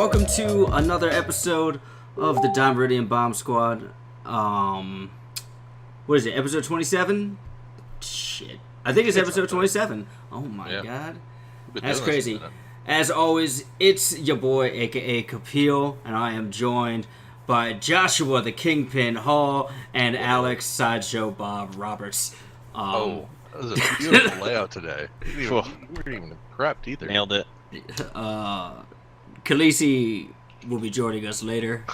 welcome to another episode of the Dime Meridian Bomb Squad. What is it, episode 27? Shit. I think it's episode 27. Oh my god. That's crazy. As always, it's your boy, aka Kapil, and I am joined by Joshua the Kingpin Hall and Alex Sideshow Bob Roberts. That was a beautiful layout today. We weren't even prepped either. Nailed it. Khaleesi will be joining us later.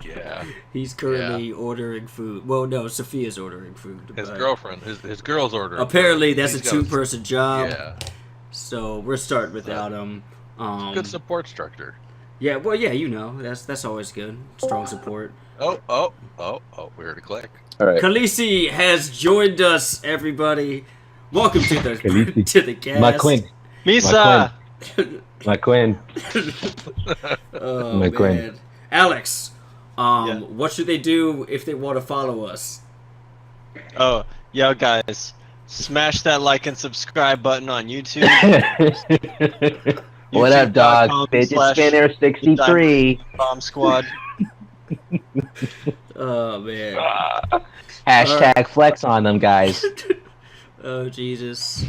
Yeah. He's currently ordering food. Well, no, Sophia's ordering food. His girlfriend, his girl's ordering apparently food. That's a two-person job. Yeah. So we're starting without him. Good support structure. Yeah, well, yeah, you know, that's always good. Strong support. Oh, we heard a click. All right. Khaleesi has joined us, everybody. Welcome to the to the cast. My queen. Misa! My queen. Oh, My man. queen. Alex, what should they do if they want to follow us? Oh, yo guys, smash that like and subscribe button on YouTube. What up, dog? Fidget Spinner 63. Bomb Squad. Oh, man. Hashtag flex on them, guys. Oh, Jesus.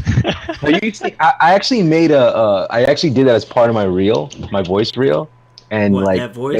I actually made I actually did that as part of my reel, my voice reel. And What, like that voice?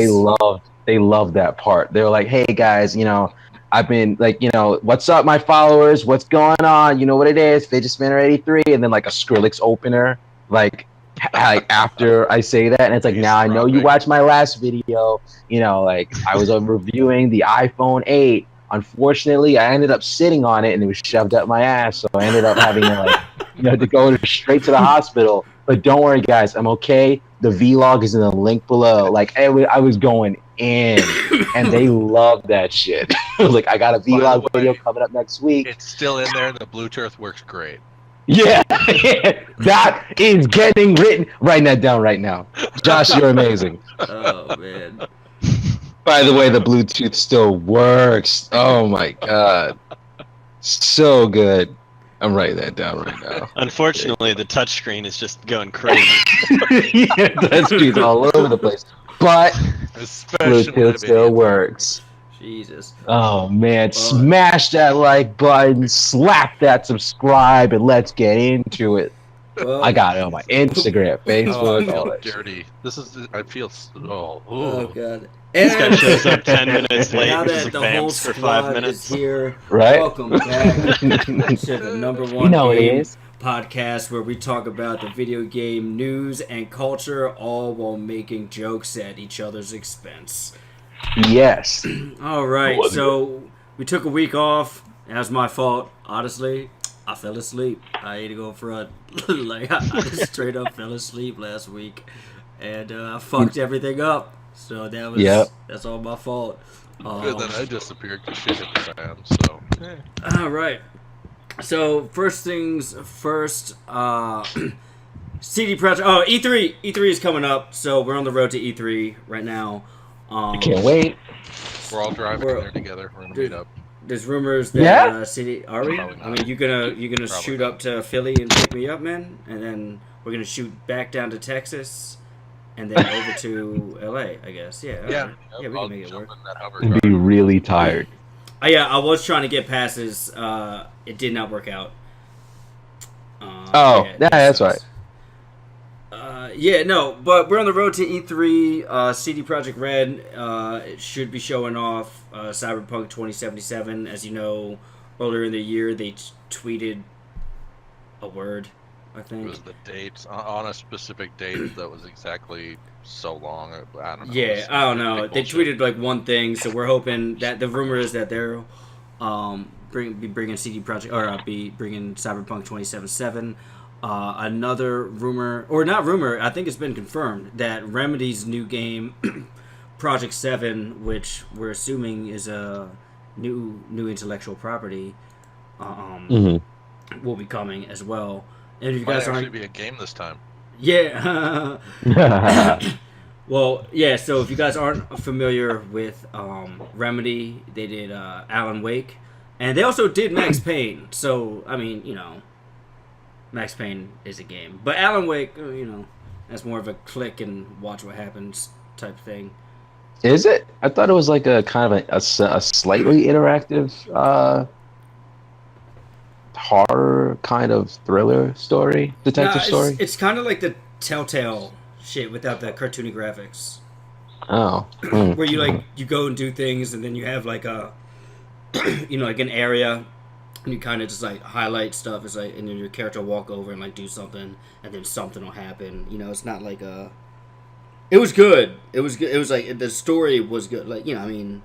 they loved that part. They were like, "Hey guys, you know, I've been like, you know, what's up, my followers? What's going on? You know what it is? Fidget Spinner 83," and then like a Skrillex opener, like after I say that, and it's like, now I know you watched my last video. You know, like I was reviewing the iPhone 8. Unfortunately, I ended up sitting on it, and it was shoved up my ass, so I ended up having to to go straight to the hospital. But don't worry, guys, I'm okay. The vlog is in the link below. Like, I was going in, and they loved that shit. I was like, I got a vlog video coming up next week. It's still in there, and the Bluetooth works great. Yeah, that is getting written. Writing that down right now. Josh, you're amazing. Oh, man. By the way, the Bluetooth still works. Oh, my God. So good. I'm writing that down right now. Unfortunately, the touchscreen is just going crazy. Yeah, touchscreen's all over the place. But Bluetooth still works. Jesus. Oh, man. Smash that like button, slap that subscribe, and let's get into it. Well, I got it on my Instagram, Facebook, all that. Dirty. This is. I feel. Oh, God. This guy shows up 10 minutes late. Now Just that the whole vamps for squad 5 minutes. is here, Right? welcome back to the number one You know what it game is. podcast where we talk about the video game news and culture, all while making jokes at each other's expense. Yes. All right, so we took a week off. That was my fault, honestly. I fell asleep. I ain't to go front. Like I just straight up fell asleep last week, and I fucked everything up. So that was that's all my fault. Good that I disappeared because shit hit the fan. So. All right. So first things first. CD Projekt. Oh, E3. E3 is coming up. So we're on the road to E3 right now. I can't wait. We're all driving there together. We're gonna meet up. There's rumors that CD. Are we? Probably not. I mean, you gonna Probably shoot not. up to Philly and pick me up, man, and then we're gonna shoot back down to Texas, and then over to LA, I guess. Yeah. Yeah. Yeah, we can make it work. I'd be really tired. Yeah, I was trying to get passes. It did not work out. That's right. Yeah, no, but we're on the road to E3. CD Projekt Red it should be showing off Cyberpunk 2077. As you know, earlier in the year they tweeted a word, I think. It was the dates on a specific date that was exactly so long. I don't know. Yeah, I don't know. They tweeted like one thing, so we're hoping that the rumor is that they're be bringing CD Projekt or be bringing Cyberpunk 2077. Another rumor, or not rumor, I think it's been confirmed that Remedy's new game, Project 7, which we're assuming is a new intellectual property, will be coming as well. And if you guys might aren't, actually be a game this time. yeah. Well, yeah. So if you guys aren't familiar with Remedy, they did Alan Wake, and they also did Max Payne. So I mean, you know, Max Payne is a game, but Alan Wake, you know, That's more of a click and watch what happens type thing. Is it? I thought it was like a kind of a slightly interactive horror kind of thriller story, detective story. It's kind of like the Telltale shit without the cartoony graphics. Oh, Where you go and do things, and then you have like a like an area, and you kind of just like highlight stuff. It's like, and then your character will walk over and like do something, and then something will happen. It's not like a. It was good. It was good. It was like the story was good. Like I mean,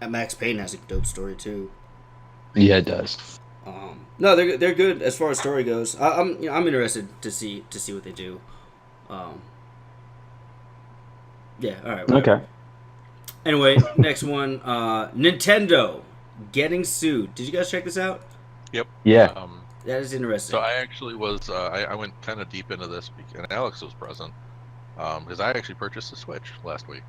Max Payne has a dope story too. yeah, it does. No, they're good as far as story goes. I'm interested to see what they do. Yeah. All right. Whatever. Okay. Anyway, next one. Nintendo getting sued. Did you guys check this out? Yep. Yeah. That is interesting. So I actually was. I went kind of deep into this, and Alex was present because I actually purchased a Switch last week.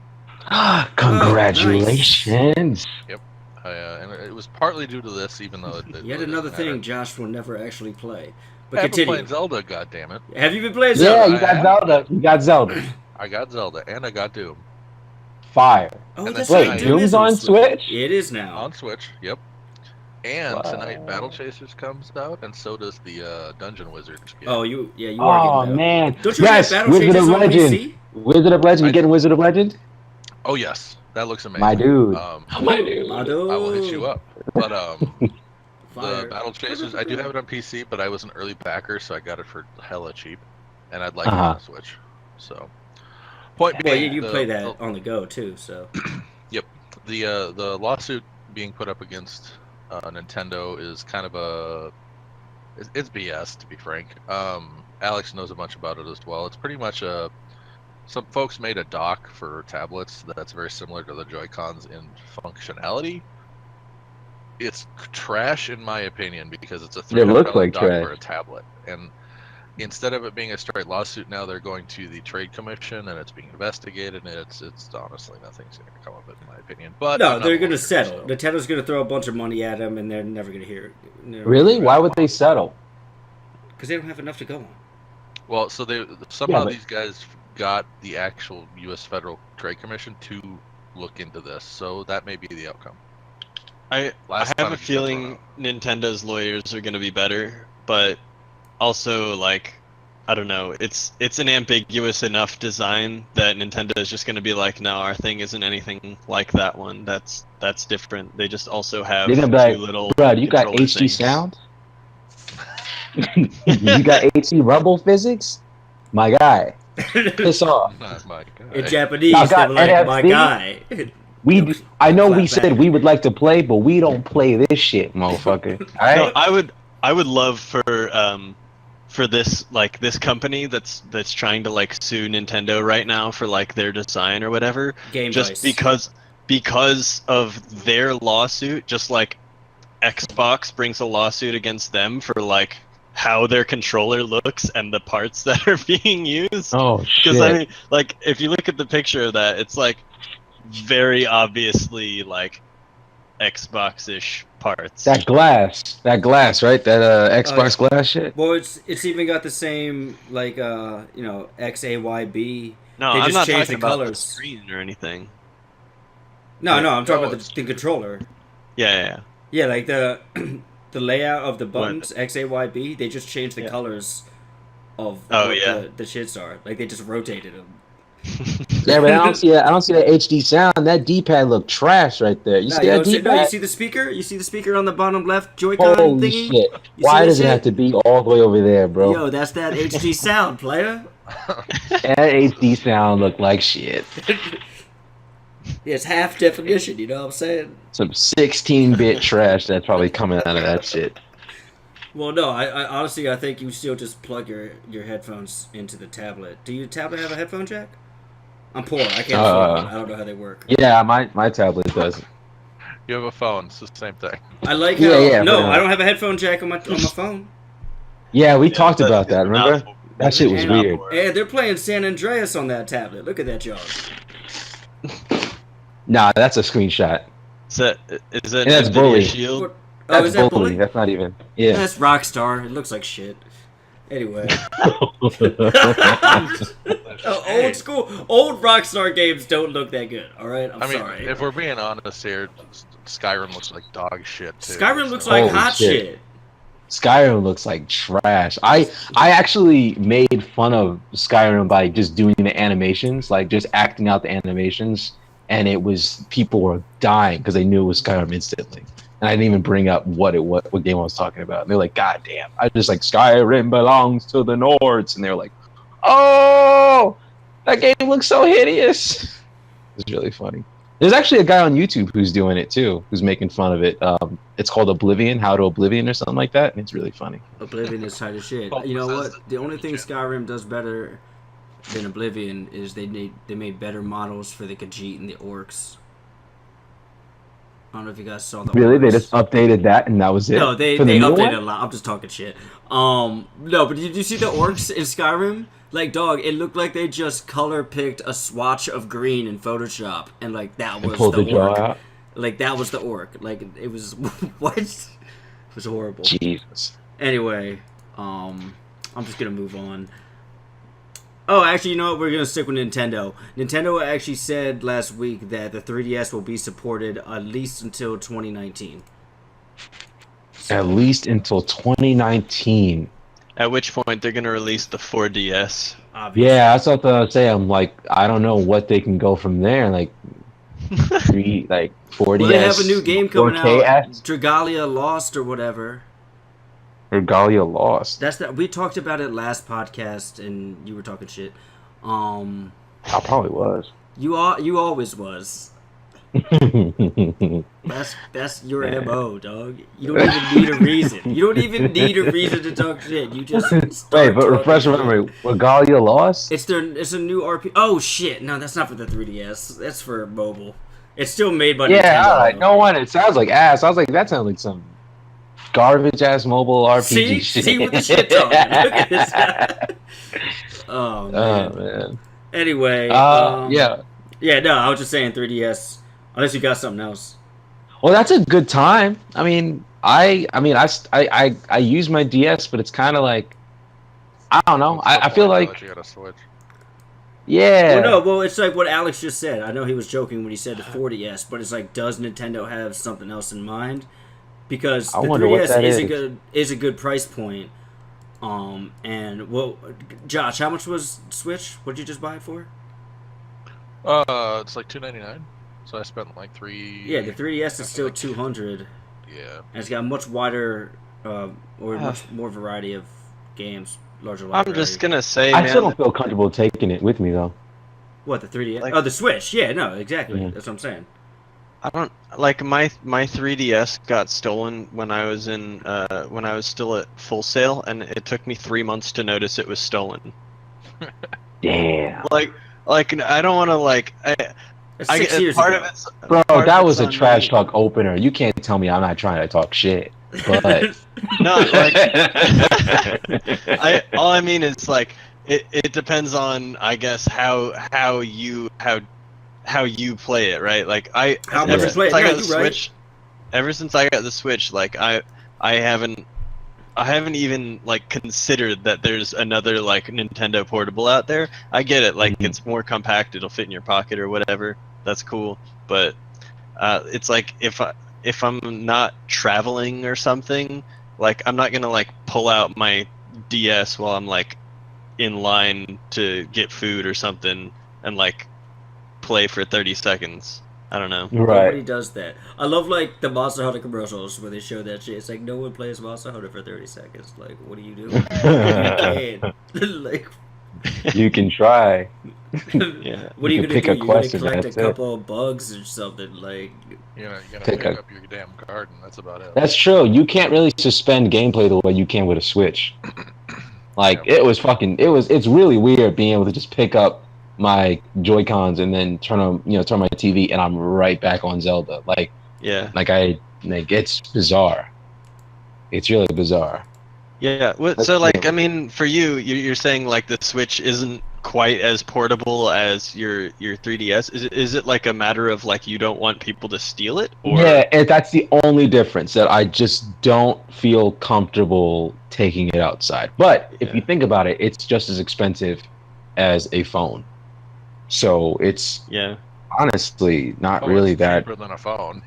Congratulations. Yep. And it was partly due to this, even though Yet another thing Josh will never actually play. But I've been continue. playing Zelda, goddammit. Have you been playing Yeah, Zelda? you got Zelda. You got Zelda. I got Zelda, and I got Doom. Fire. Oh, And that's then right. tonight- Doom is Doom's on Switch? It is now. On Switch, yep. And Wow. tonight Battle Chasers comes out, and so does the Dungeon Wizards game. Oh, you are getting Oh, that. man. Don't you Yes, have Battle Wizard Chasers of on Legend. PC? Wizard of Legend. You I- getting Wizard of Legend? Oh yes, that looks amazing. My dude. My dude. My dude. I will hit you up. But the Fire. Battle Chasers, I do have it on PC, but I was an early backer, so I got it for hella cheap, and I'd like it on the Switch. So, point Well, being, you the- play that on the go too, so. the lawsuit being put up against Nintendo is kind of it's BS, to be frank. Alex knows a bunch about it as well. It's pretty much some folks made a dock for tablets that's very similar to the Joy-Cons in functionality. It's trash in my opinion because it's a looks $300 like dock trash. for a tablet, and instead of it being a straight lawsuit, now they're going to the Trade Commission and it's being investigated. And it's honestly nothing's going to come of it, in my opinion. But No, I'm not they're a going to lawyer, settle. so- Nintendo's going to throw a bunch of money at them, and they're never going to hear it. Really? Why would they settle? Because they don't have enough to go on. Well, so somehow but- these guys got the actual U.S. Federal Trade Commission to look into this, so that may be the outcome. I Last have time a it got feeling Nintendo's lawyers are going to be better, but also like I don't know. It's an ambiguous enough design that Nintendo is just going to be like, no, our thing isn't anything like that one. That's different. They just also have They're two gonna be like, little. Bro, you got controller HD things. sound? You got HD rumble physics? My guy. Piss off. Not my guy. In Japanese, Y'all they got were like, my NFC? guy. I know we Clap said back. we would like to play, but we don't play this shit, motherfucker. No, Alright? I would love for this this company that's trying to like sue Nintendo right now for like their design or whatever, Game just Vice. because of their lawsuit, just like Xbox brings a lawsuit against them for like how their controller looks and the parts that are being used. Oh Because I shit. mean, like if you look at the picture of that, it's like very obviously like Xbox-ish parts. That glass, right? That Xbox glass shit. Well, it's even got the same like XAYB. No, They I'm just not changed talking the about the colors. screen or anything. No, I'm talking No, about the controller. Yeah. Yeah, like the the layout of the buttons XAYB. They just changed the colors of Oh, what yeah. the shits are. Like they just rotated them. Yeah, but I don't see that HD sound. That D-pad look trash right there. You No, see you, that don't see, no, you D-pad? see the speaker? You see the speaker on the bottom left Joy-Con Holy thingy? shit. You see Why that does it shit? have to be all the way over there, bro? Yo, that's that HD sound, player. That HD sound look like shit. Yeah, it's half definition, you know what I'm saying? Some 16-bit trash that's probably coming out of that shit. Well, no, I honestly, I think you still just plug your headphones into the tablet. Do your tablet have a headphone jack? I'm poor. I can't afford one. I don't know how they work. Yeah, my tablet does. You have a phone, it's the same thing. I like how... Yeah, no, but, I don't have a headphone jack on my phone. Yeah, we talked about that, remember? Not- That shit was And, weird. Yeah, they're playing San Andreas on that tablet. Look at that, y'all. Nah, that's a screenshot. Is that And that's Nvidia bully. Shield? Oh, That's is that bully. bully? That's not even. Yeah. That's Rockstar. It looks like shit. Anyway, Hey, old school, old Rockstar games don't look that good. All right, I'm I mean, sorry. if we're being honest here, Skyrim looks like dog shit too. Skyrim looks so- like Holy hot shit. shit. Skyrim looks like trash. I actually made fun of Skyrim by just doing the animations, like just acting out the animations, and it was people were dying because they knew it was Skyrim instantly. And I didn't even bring up what game I was talking about. And they're like, "God damn!" I just like Skyrim belongs to the Nords, and they're like, "Oh, that game looks so hideous." It's really funny. There's actually a guy on YouTube who's doing it too, who's making fun of it. It's called Oblivion, How to Oblivion, or something like that, and it's really funny. Oblivion is tight as shit. Oh, You know that's what? The only thing Skyrim does better than Oblivion is they made better models for the Khajiit and the orcs. I don't know if you guys saw the Really, they orcs. just updated that, and that was it. No, they For the new updated one? a lot. I'm just talking shit. No, but did you see the orcs in Skyrim? Like, dog, it looked like they just color picked a swatch of green in Photoshop, and like that was Pulled the the jaw orc. out. Like that was the orc. Like it was what? It was horrible. Jesus. Anyway, I'm just gonna move on. Oh, actually, you know what? We're gonna stick with Nintendo. Nintendo actually said last week that the 3DS will be supported at least until 2019. At least until 2019. At which point they're gonna release the 4DS. Obviously. Yeah, that's what I was saying. I'm like, I don't know what they can go from there. Like, 40DS. Well, they have a new game coming 4K out, Dragalia Lost or whatever. Regalia Lost. That's that. We talked about it last podcast, and you were talking shit. I probably was. You always was. That's your MO, dog. You don't even need a reason. You don't even need a reason to talk shit. You just Wait, start but refresh talking my memory. Regalia Lost? It's a new RP. Oh shit! No, that's not for the 3DS. That's for mobile. It's still made by Yeah, Nintendo. alright. No one. It sounds like ass. I was like, that sounds like some garbage ass mobile RPG shit. See with the shit talking. Look at this guy. Oh man. Oh man. Anyway. Yeah. Yeah. No, I was just saying 3DS. Unless you got something else. Well, that's a good time. I mean, I use my DS, but it's kind of like, I don't know. I feel like, you got a Switch. yeah. Well, it's like what Alex just said. I know he was joking when he said the 4DS, but it's like, does Nintendo have something else in mind? Because the I wonder what 3DS that is a good price point. And well, Josh, how much was Switch? What did you just buy it for? It's like $299. So I spent like $3. Yeah, the 3DS is still $200, Yeah. and it's got a much wider, or much more variety of games, larger library. I'm just gonna say, I man. still don't feel comfortable taking it with me though. What, the 3DS? Like- Oh, the Switch. Yeah, no, exactly. Yeah. That's what I'm saying. I don't like my 3DS got stolen when I was when I was still at Full Sail, and it took me 3 months to notice it was stolen. Damn. Like I don't want to That's 6 years part ago. of it's Bro, part that of was it's a on trash me. talk opener. You can't tell me I'm not trying to talk shit. But No, all I mean is like it depends on, I guess, how you play it, right? Like How ever much you play it. since I No, got the you're right. Switch, ever since I got the Switch, like I haven't even like considered that there's another like Nintendo portable out there. I get it, like Mhm. it's more compact, it'll fit in your pocket or whatever. That's cool, but it's like if I'm not traveling or something, like I'm not gonna like pull out my DS while I'm like in line to get food or something and like play for 30 seconds. I don't know. Nobody right. does that. I love like the Monster Hunter commercials where they show that shit. It's like no one plays Monster Hunter for 30 seconds. Like, what do you do? You can't. Like, You can try. Yeah. what are you You gonna can pick do? a You're question, gonna collect that's a it. couple of bugs or something. Like, You're gonna Pick pick a- up your damn garden. That's about it. That's true. You can't really suspend gameplay the way you can with a Switch. Like Yeah. it's really weird being able to just pick up my Joy-Cons and then turn my TV and I'm right back on Zelda. Like Yeah. it's bizarre. It's really bizarre. Yeah. That's So like, true. I mean, for you're saying like the Switch isn't quite as portable as your 3DS? Is it like a matter of like you don't want people to steal it, or that's the only difference, that I just don't feel comfortable taking it outside. But if you think about it, it's just as expensive as a phone, so it's honestly not really it's that cheaper than a phone.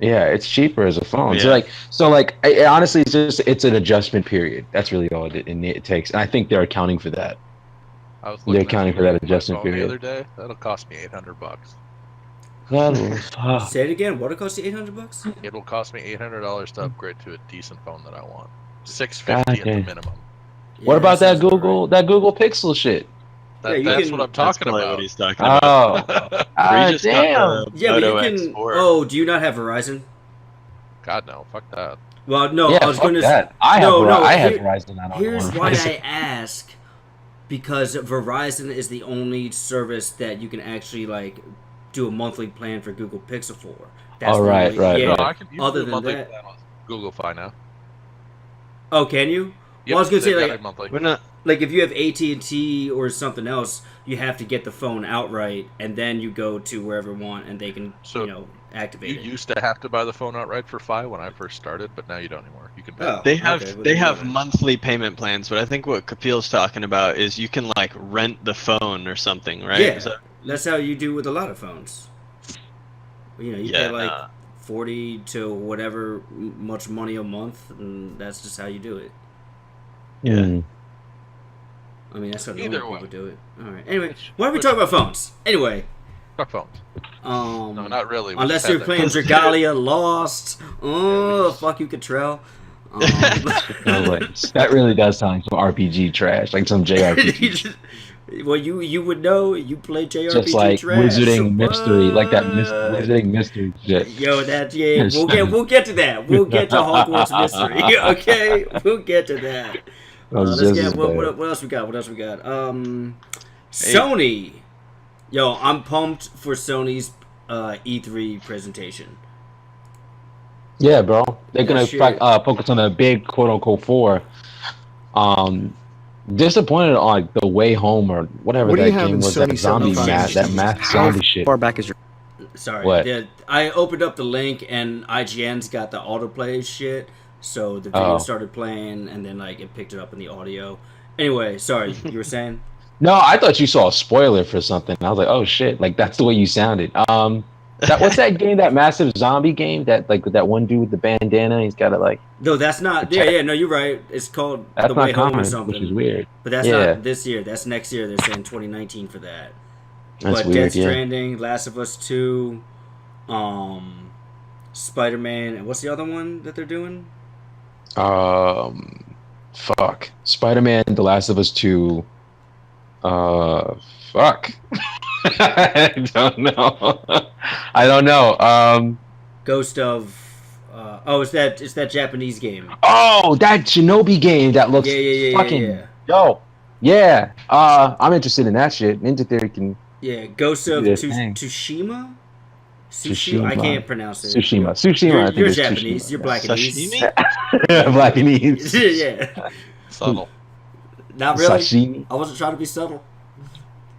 Yeah, it's cheaper as a phone. Yeah. Honestly, it's an adjustment period. That's really all it takes, and I think they're accounting for that. They're accounting for that adjustment The period. other day, that'll cost me $800. Say it again. What'll cost you $800? It'll cost me $800 to upgrade to a decent phone that I want. $650 at the minimum. What about that sounds Google Pixel shit? That's what I'm talking probably about. what he's talking about. Oh, We just got the Yeah, but Moto you can. X4. Oh, do you not have Verizon? God no, fuck that. Well, no. yeah, I was fuck going to. that. I have Verizon. I don't Here's want why Verizon. I ask, because Verizon is the only service that you can actually like do a monthly plan for Google Pixel for. That's Oh, the right, only- right, yeah. No, right. I can use Other the than monthly that- plan on Google Fi now. Oh, can you? Yep, Well, I was gonna say, they've got like- it monthly. We're not. Like if you have AT&T or something else, you have to get the phone outright, and then you go to wherever you want, and they can activate You it. used to have to buy the phone outright for Fi when I first started, but now you don't anymore. You can pay. Oh. They have Okay, well, they then have whatever. monthly payment plans, but I think what Kapil's talking about is you can like rent the phone or something, right? Yeah, So- that's how you do with a lot of phones. You Yeah, pay like nah. 40 to whatever much money a month, and that's just how you do it. Yeah. Mm. I mean, that's how Either normal way. people do it. All right. Anyway, why are we talking about phones? Anyway, Fuck phones. no, not really. We Unless just you're had playing that. Dragalia Lost. Oh, fuck you, Cottrell. No way. That really does sound like some RPG trash, like some JRPG. Well, you would know. You play JRPG Just like trash. Wizarding Mystery, like that What? Wizarding Mystery shit. Yo, we'll get to that. We'll get to Hogwarts Mystery. Okay, we'll get to that. Let's get what else we got? Sony. Yo, I'm pumped for Sony's E3 presentation. Yeah, bro. They're gonna shit. focus on the big quote unquote 4. Disappointed on like the way home or whatever What do that you have game in was. Sony That zombie 75? that math zombie shit. Far back is your Sorry. What? I opened up the link and IGN's got the autoplay shit, so the video Oh. started playing and then like it picked it up in the audio. Anyway, sorry, you were saying? No, I thought you saw a spoiler for something. I was like, oh shit, like that's the way you sounded. What's that game? That massive zombie game? That like with that one dude with the bandana? He's got to like. No, that's not. Yeah, no, you're right. It's called That's The not Way Home or common, something. which is weird. But that's Yeah. not this year. That's next year. They're saying 2019 for that. That's But weird. Death Yeah. Stranding, Last of Us 2, Spider-Man, and what's the other one that they're doing? Fuck. Spider-Man, The Last of Us 2. Fuck. I don't know. Ghost of. It's that Japanese game. Oh, that Shinobi game that looks Yeah. fucking dope. Yeah. I'm interested in that shit. Ninja Theory can. Yeah, Ghost of Yeah, dang. Tsushima. Tsushima. I can't pronounce it. Tsushima. I think You're it's Japanese. Tsushima. You're Blackanese. Sashimi? Blackanese. Yeah. Subtle. Not really. Sashimi. I wasn't trying to be subtle.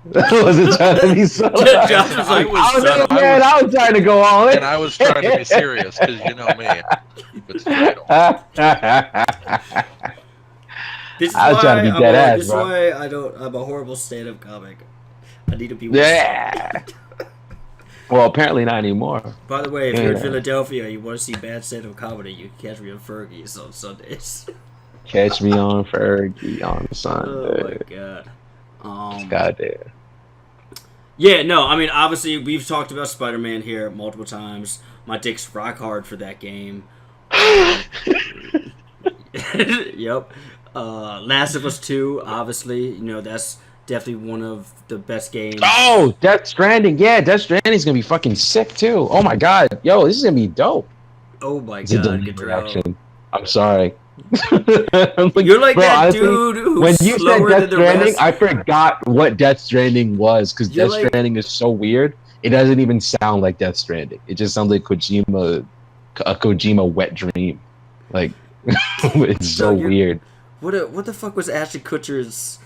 Was it trying to be subtle? Josh was like, I was trying to go all in. And I was trying to be serious because you know me. Keep it straight on. This is I was trying to be why dead ass, this is bro. why I'm a horrible stand-up comic. I need to be. Yeah. Well, apparently not anymore. By the way, if you're in Yeah. Philadelphia, you want to see bad stand-up comedy, you can catch me on Fergie's on Sundays. Catch me on Fergie on Oh Sunday. my god. Goddamn. Yeah, no, I mean, obviously, we've talked about Spider-Man here multiple times. My dick's rock hard for that game. Yep. Last of Us 2, obviously, that's definitely one of the best games. Oh, Death Stranding. Yeah, Death Stranding's gonna be fucking sick too. Oh my god. Yo, this is gonna be dope. Oh my It's a god, delayed Gatrell. reaction. I'm sorry. You're like Bro, that honestly, dude who's when you said slower Death than the Stranding, rest. I forgot what Death Stranding was because You're Death like- Stranding is so weird. It doesn't even sound like Death Stranding. It just sounds like a Kojima wet dream. Like it's so No, you're- weird. What the fuck was Ashton Kutcher's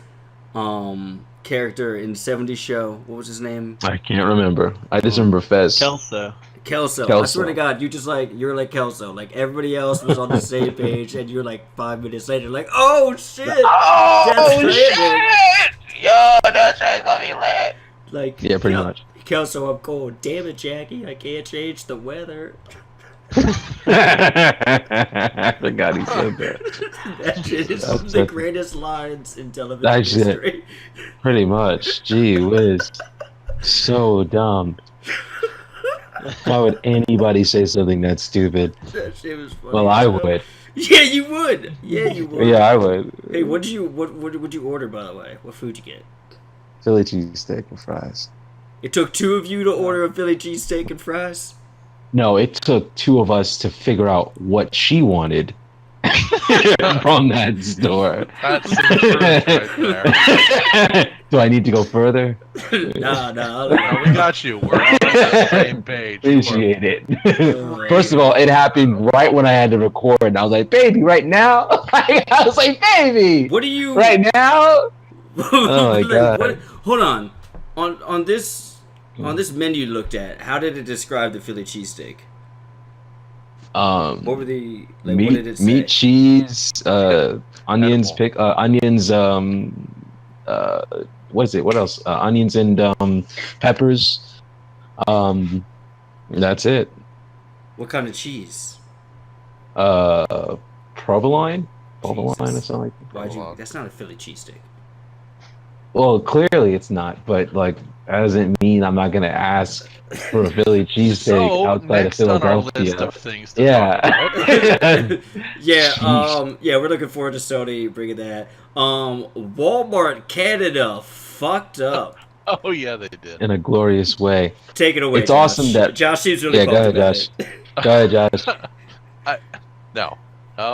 character in '70s show. What was his name? I can't remember. I just remember Fez. Kelso. Kelso. I swear to God, you're like Kelso. Like everybody else was on the same page, and you're like 5 minutes later, like, oh shit, Oh shit! Yo, that's gonna be lit. Like, Yeah, pretty much. Kelso, I'm cold. Damn it, Jackie, I can't change the weather. I forgot he said that. That shit is That's the it. greatest lines in television That shit. history. Pretty much. Gee whiz. So dumb. Why would anybody say something that stupid? That shit was funny. Well, I would. Yeah, you would. Yeah, you would. Yeah, I would. Hey, what would you order, by the way? What food you get? Philly cheesesteak and fries. It took 2 of you to order a Philly cheesesteak and fries? No, it took 2 of us to figure out what she wanted from that store. That's right there. Do I need to go further? Nah. No, we got you. We're on the same page. Appreciate it. First of all, it happened right when I had to record, and I was like, "Baby, right now!" I was like, "Baby, What do you... right now!" Oh my God. Hold on. On this menu you looked at, how did it describe the Philly cheesesteak? What were the... Like, what did it say? Meat, cheese, onions, onions, what is it? What else? Onions and peppers. That's it. What kind of cheese? Provolone or Jesus. something like that. Why'd you... That's not a Philly cheesesteak. Well, clearly it's not, but like that doesn't mean I'm not gonna ask for a Philly cheesesteak So, outside of next on our Philadelphia. list of things to Yeah. talk about. Yeah, we're looking forward to Sony bringing that. Walmart Canada fucked up. Oh yeah, they did. In a glorious way. Take it away. It's Josh. awesome that- Josh seems really Yeah, go pumped ahead, about Josh. it. Go ahead, Josh. No,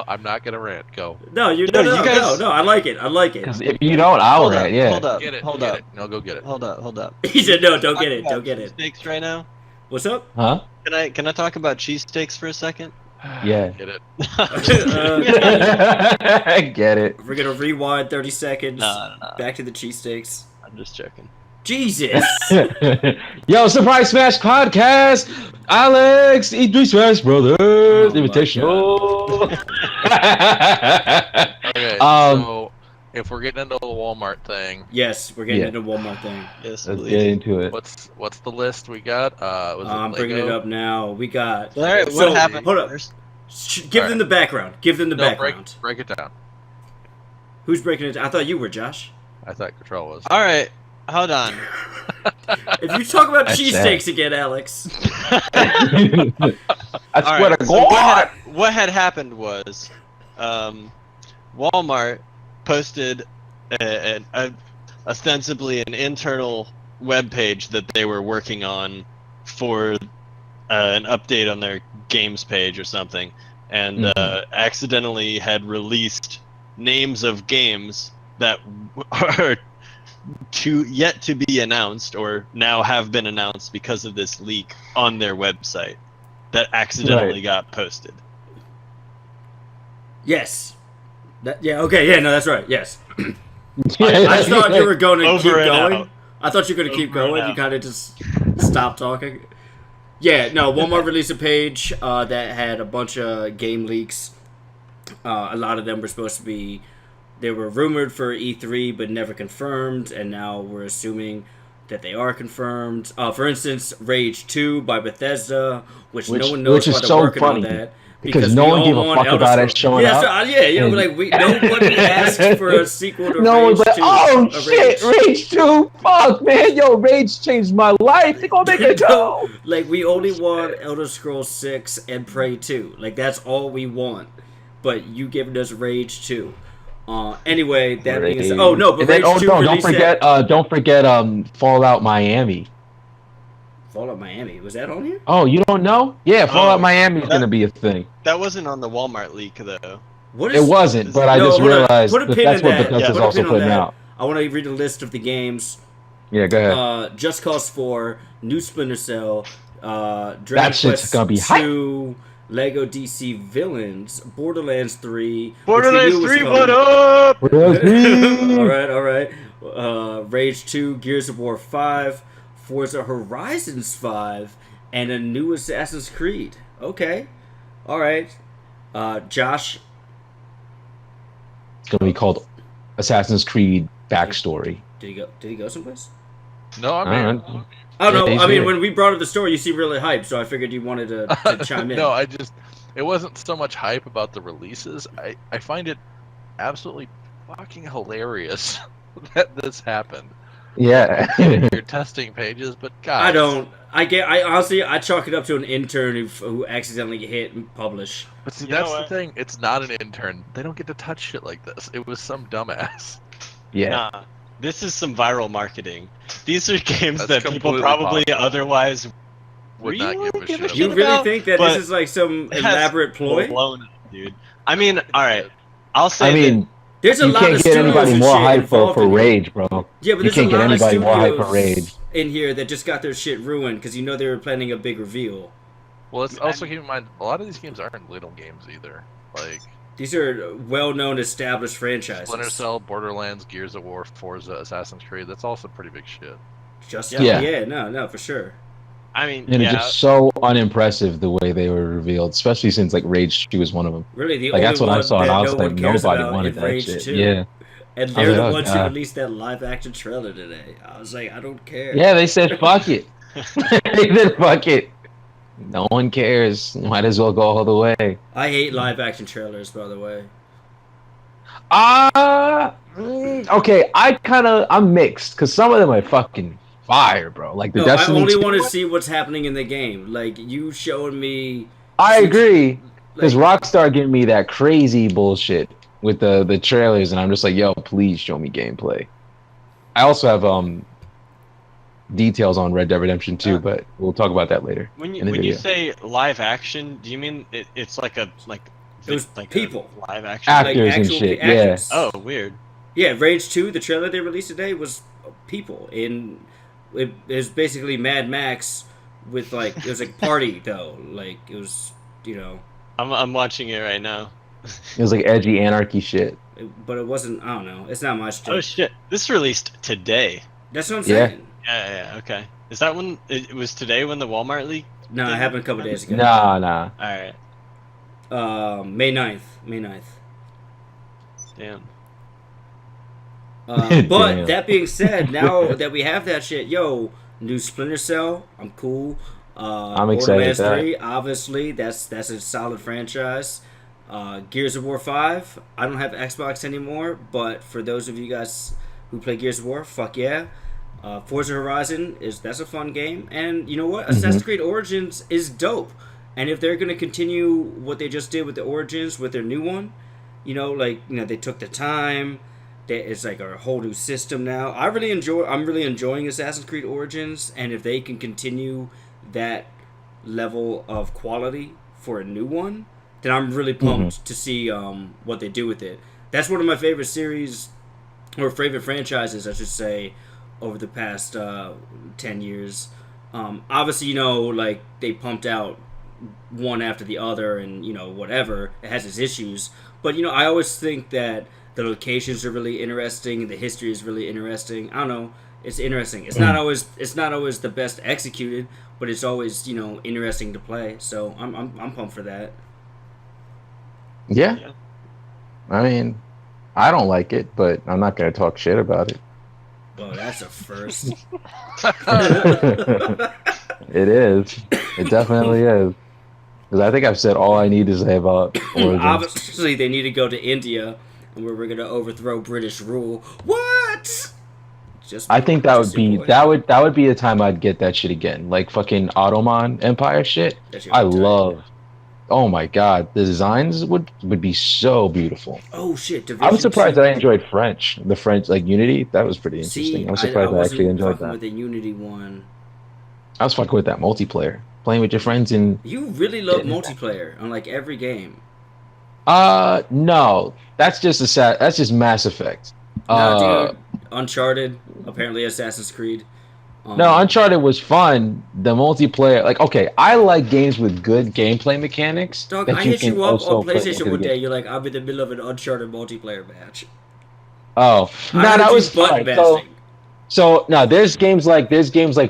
I'm not gonna rant. Go. No, you guys- I like it. Because if you don't, I will. Hold up, Yeah. hold up, Get it. hold get up, it. No, go get it. hold up. He said no. Don't get it. Don't get it. Cheesesteaks right now. What's up? Huh? Can I talk about cheesesteaks for a second? Yeah. Get it. I get it. We're gonna rewind 30 seconds. No. Back to the cheesesteaks. I'm just joking. Jesus. Yo, Surprise Smash Podcast. Alex, E3 Smash Brothers, Oh my Invitational. Okay. Um, So if we're getting into the Walmart thing, Yes, we're getting Yeah. into one more thing. Yes, Let's please. get into it. what's the list we got? Was it I'm bringing Lego? it up now. We got. All right, So, what happened hold up. first? Give All them the background. Give them the No, background. break it down. Who's breaking it? I thought you were Josh. I thought Control was. All right, hold on. If you talk about That's cheesesteaks again, Alex. I All swear right, to so God. what had happened was, Walmart posted ostensibly an internal web page that they were working on for an update on their games page or something, and accidentally had released names of games that are yet to be announced or now have been announced because of this leak on their website that accidentally got posted. Yes. Okay, yeah, no, that's right. Yes. I thought you were going to Over keep and going. out. I thought you were going to keep Over and going. You out. kind of just stopped talking. Yeah, no, Walmart released a page that had a bunch of game leaks. A lot of them were supposed to be... They were rumored for E3, but never confirmed, and now we're assuming that they are confirmed. For instance, Rage 2 by Bethesda, which no one knows which is why they're so working on funny, that. Because no we one all gave a want fuck Elder about it Scrolls. showing up. And- Nobody asked for a sequel to No Rage one's like, 2. oh of shit, Rage 2, fuck, man, yo, Rage changed my life. They gonna make it go. Like, we only want Elder Scrolls 6 and Prey 2. Like, that's all we want. But you giving us Rage 2. Anyway, that being said, oh no, but And then, Rage 2 don't released forget, Fallout Miami. Fallout Miami, was that on here? Oh, you don't know? Yeah, Fallout Miami is that- gonna be a thing. That wasn't on the Walmart leak, though. What It wasn't, but I just hold on. realized Put a that pin that's in what that. Bethesda's Put a also pin on putting that. out. I want to read a list of the games. Yeah, go ahead. Just Cause 4, New Splinter Cell, Dragon That shit's Quest gonna be hype. 2, Lego DC Villains, Borderlands 3. Borderlands which we knew was 3, coming. what up? All right. Rage 2, Gears of War 5, Forza Horizons 5, and a new Assassin's Creed. Okay. All right. Josh. It's gonna be called Assassin's Creed Backstory. Did he go someplace? No, I mean, Oh no! he's I mean, here. when we brought up the story, you seem really hyped, so I figured you wanted to chime in. no, it wasn't so much hype about the releases. I find it absolutely fucking hilarious that this happened. Yeah. You're testing pages, but guys, I don't. I honestly, I chalk it up to an intern who accidentally hit and publish. But see, You know that's the what? thing. It's not an intern. They don't get to touch shit like this. It was some dumbass. Yeah. Nah, this is some viral marketing. These are games That's that people completely probably possible. otherwise Would not really give a give shit. a You shit really about, think that but this is like some it has elaborate ploy? blown up, dude. I mean, all right. I'll say I mean, There's a you lot can't of get studios anybody and more shit hype for involved in it. Rage, bro. Yeah, but You there's can't a get lot of anybody more hype for studios Rage. in here that just got their shit ruined because they were planning a big reveal. Well, let's also keep in mind a lot of these games aren't little games either. Like These are well-known, established franchises. Splinter Cell, Borderlands, Gears of War, Forza, Assassin's Creed. That's all some pretty big shit. Just Yeah. no, for sure. I mean, And yeah, it's just so unimpressive the way they were revealed, especially since like Rage 2 was one of them. Really, the Like only that's what one I saw, that and I no was like, one cares nobody about wanted is that Rage shit. 2. Yeah. And I they're was the like, oh, ones who God. released that live-action trailer today. I was like, I don't care. Yeah, they said fuck it. They said fuck it. No one cares. Might as well go all the way. I hate live-action trailers, by the way. Okay, I'm mixed because some of them are fucking fire, bro. Like the No, Destiny I only 2 want to one, see what's happening in the game. Like, you showed me... I agree. Because Like, Rockstar giving me that crazy bullshit with the trailers, and I'm just like, yo, please show me gameplay. I also have details on Red Dead Redemption 2, but we'll talk about that later. when in the you video. say live action, do you mean it's like a It was like people. a live action? Actors and actual shit, actors. Oh, weird. Yeah, Rage 2, the trailer they released today, was people. It was basically Mad Max with, like, it was like party, though. Like, it was, I'm watching it right now. It was like edgy anarchy shit. but it wasn't, I don't know. It's not much. Oh shit! This released today. That's what I'm Yeah. saying. Yeah, okay. Is that when it was today when the Walmart leak? No, it happened a couple days ago. Nah. All right. May 9th. May 9th. Damn. But Damn. that being said, now that we have that shit, new Splinter Cell, I'm cool. I'm excited Borderlands with that. 3, obviously, that's a solid franchise. Gears of War 5, I don't have Xbox anymore, but for those of you guys who play Gears of War, fuck yeah. Forza Horizon that's a fun game, and you know what? Assassin's Creed Origins is dope. And if they're gonna continue what they just did with the Origins with their new one, they took the time. It's like a whole new system now. I'm really enjoying Assassin's Creed Origins, and if they can continue that level of quality for a new one, then I'm really pumped to see what they do with it. That's one of my favorite series, or favorite franchises, I should say, over the past 10 years. Obviously, like, they pumped out one after the other, and, whatever. It has its issues. But, I always think that the locations are really interesting, and the history is really interesting. I don't know. It's interesting. It's not always the best executed, but it's always, interesting to play. So I'm pumped for that. Yeah. I mean, I don't like it, but I'm not gonna talk shit about it. Oh, that's a first. It is. It definitely is. Because I think I've said all I need to say about Origins. Obviously, they need to go to India, where we're gonna overthrow British rule. What? I think that would just your be boy. that would be the time I'd get that shit again. Like fucking Ottoman Empire shit. That's your I type. love. Oh my god, the designs would be so beautiful. Oh shit! I was surprised that I Division enjoyed French. The French like Unity, that was pretty 2. interesting. See, I was surprised I wasn't actually enjoyed fucking that. with the Unity one. I was fucking with that multiplayer, playing with your friends in. You really love Yeah. multiplayer on like every game. No, that's just that's just Mass Effect. No, dude, Uncharted, apparently Assassin's Creed. No, Uncharted was fun. The multiplayer, like, okay, I like games with good gameplay mechanics. Dog, that I hit can you up also on play PlayStation into the one day. game. You're like, I'm in the middle of an Uncharted multiplayer match. Oh, I no, heard that you was butt fine. mashing. So no, there's games like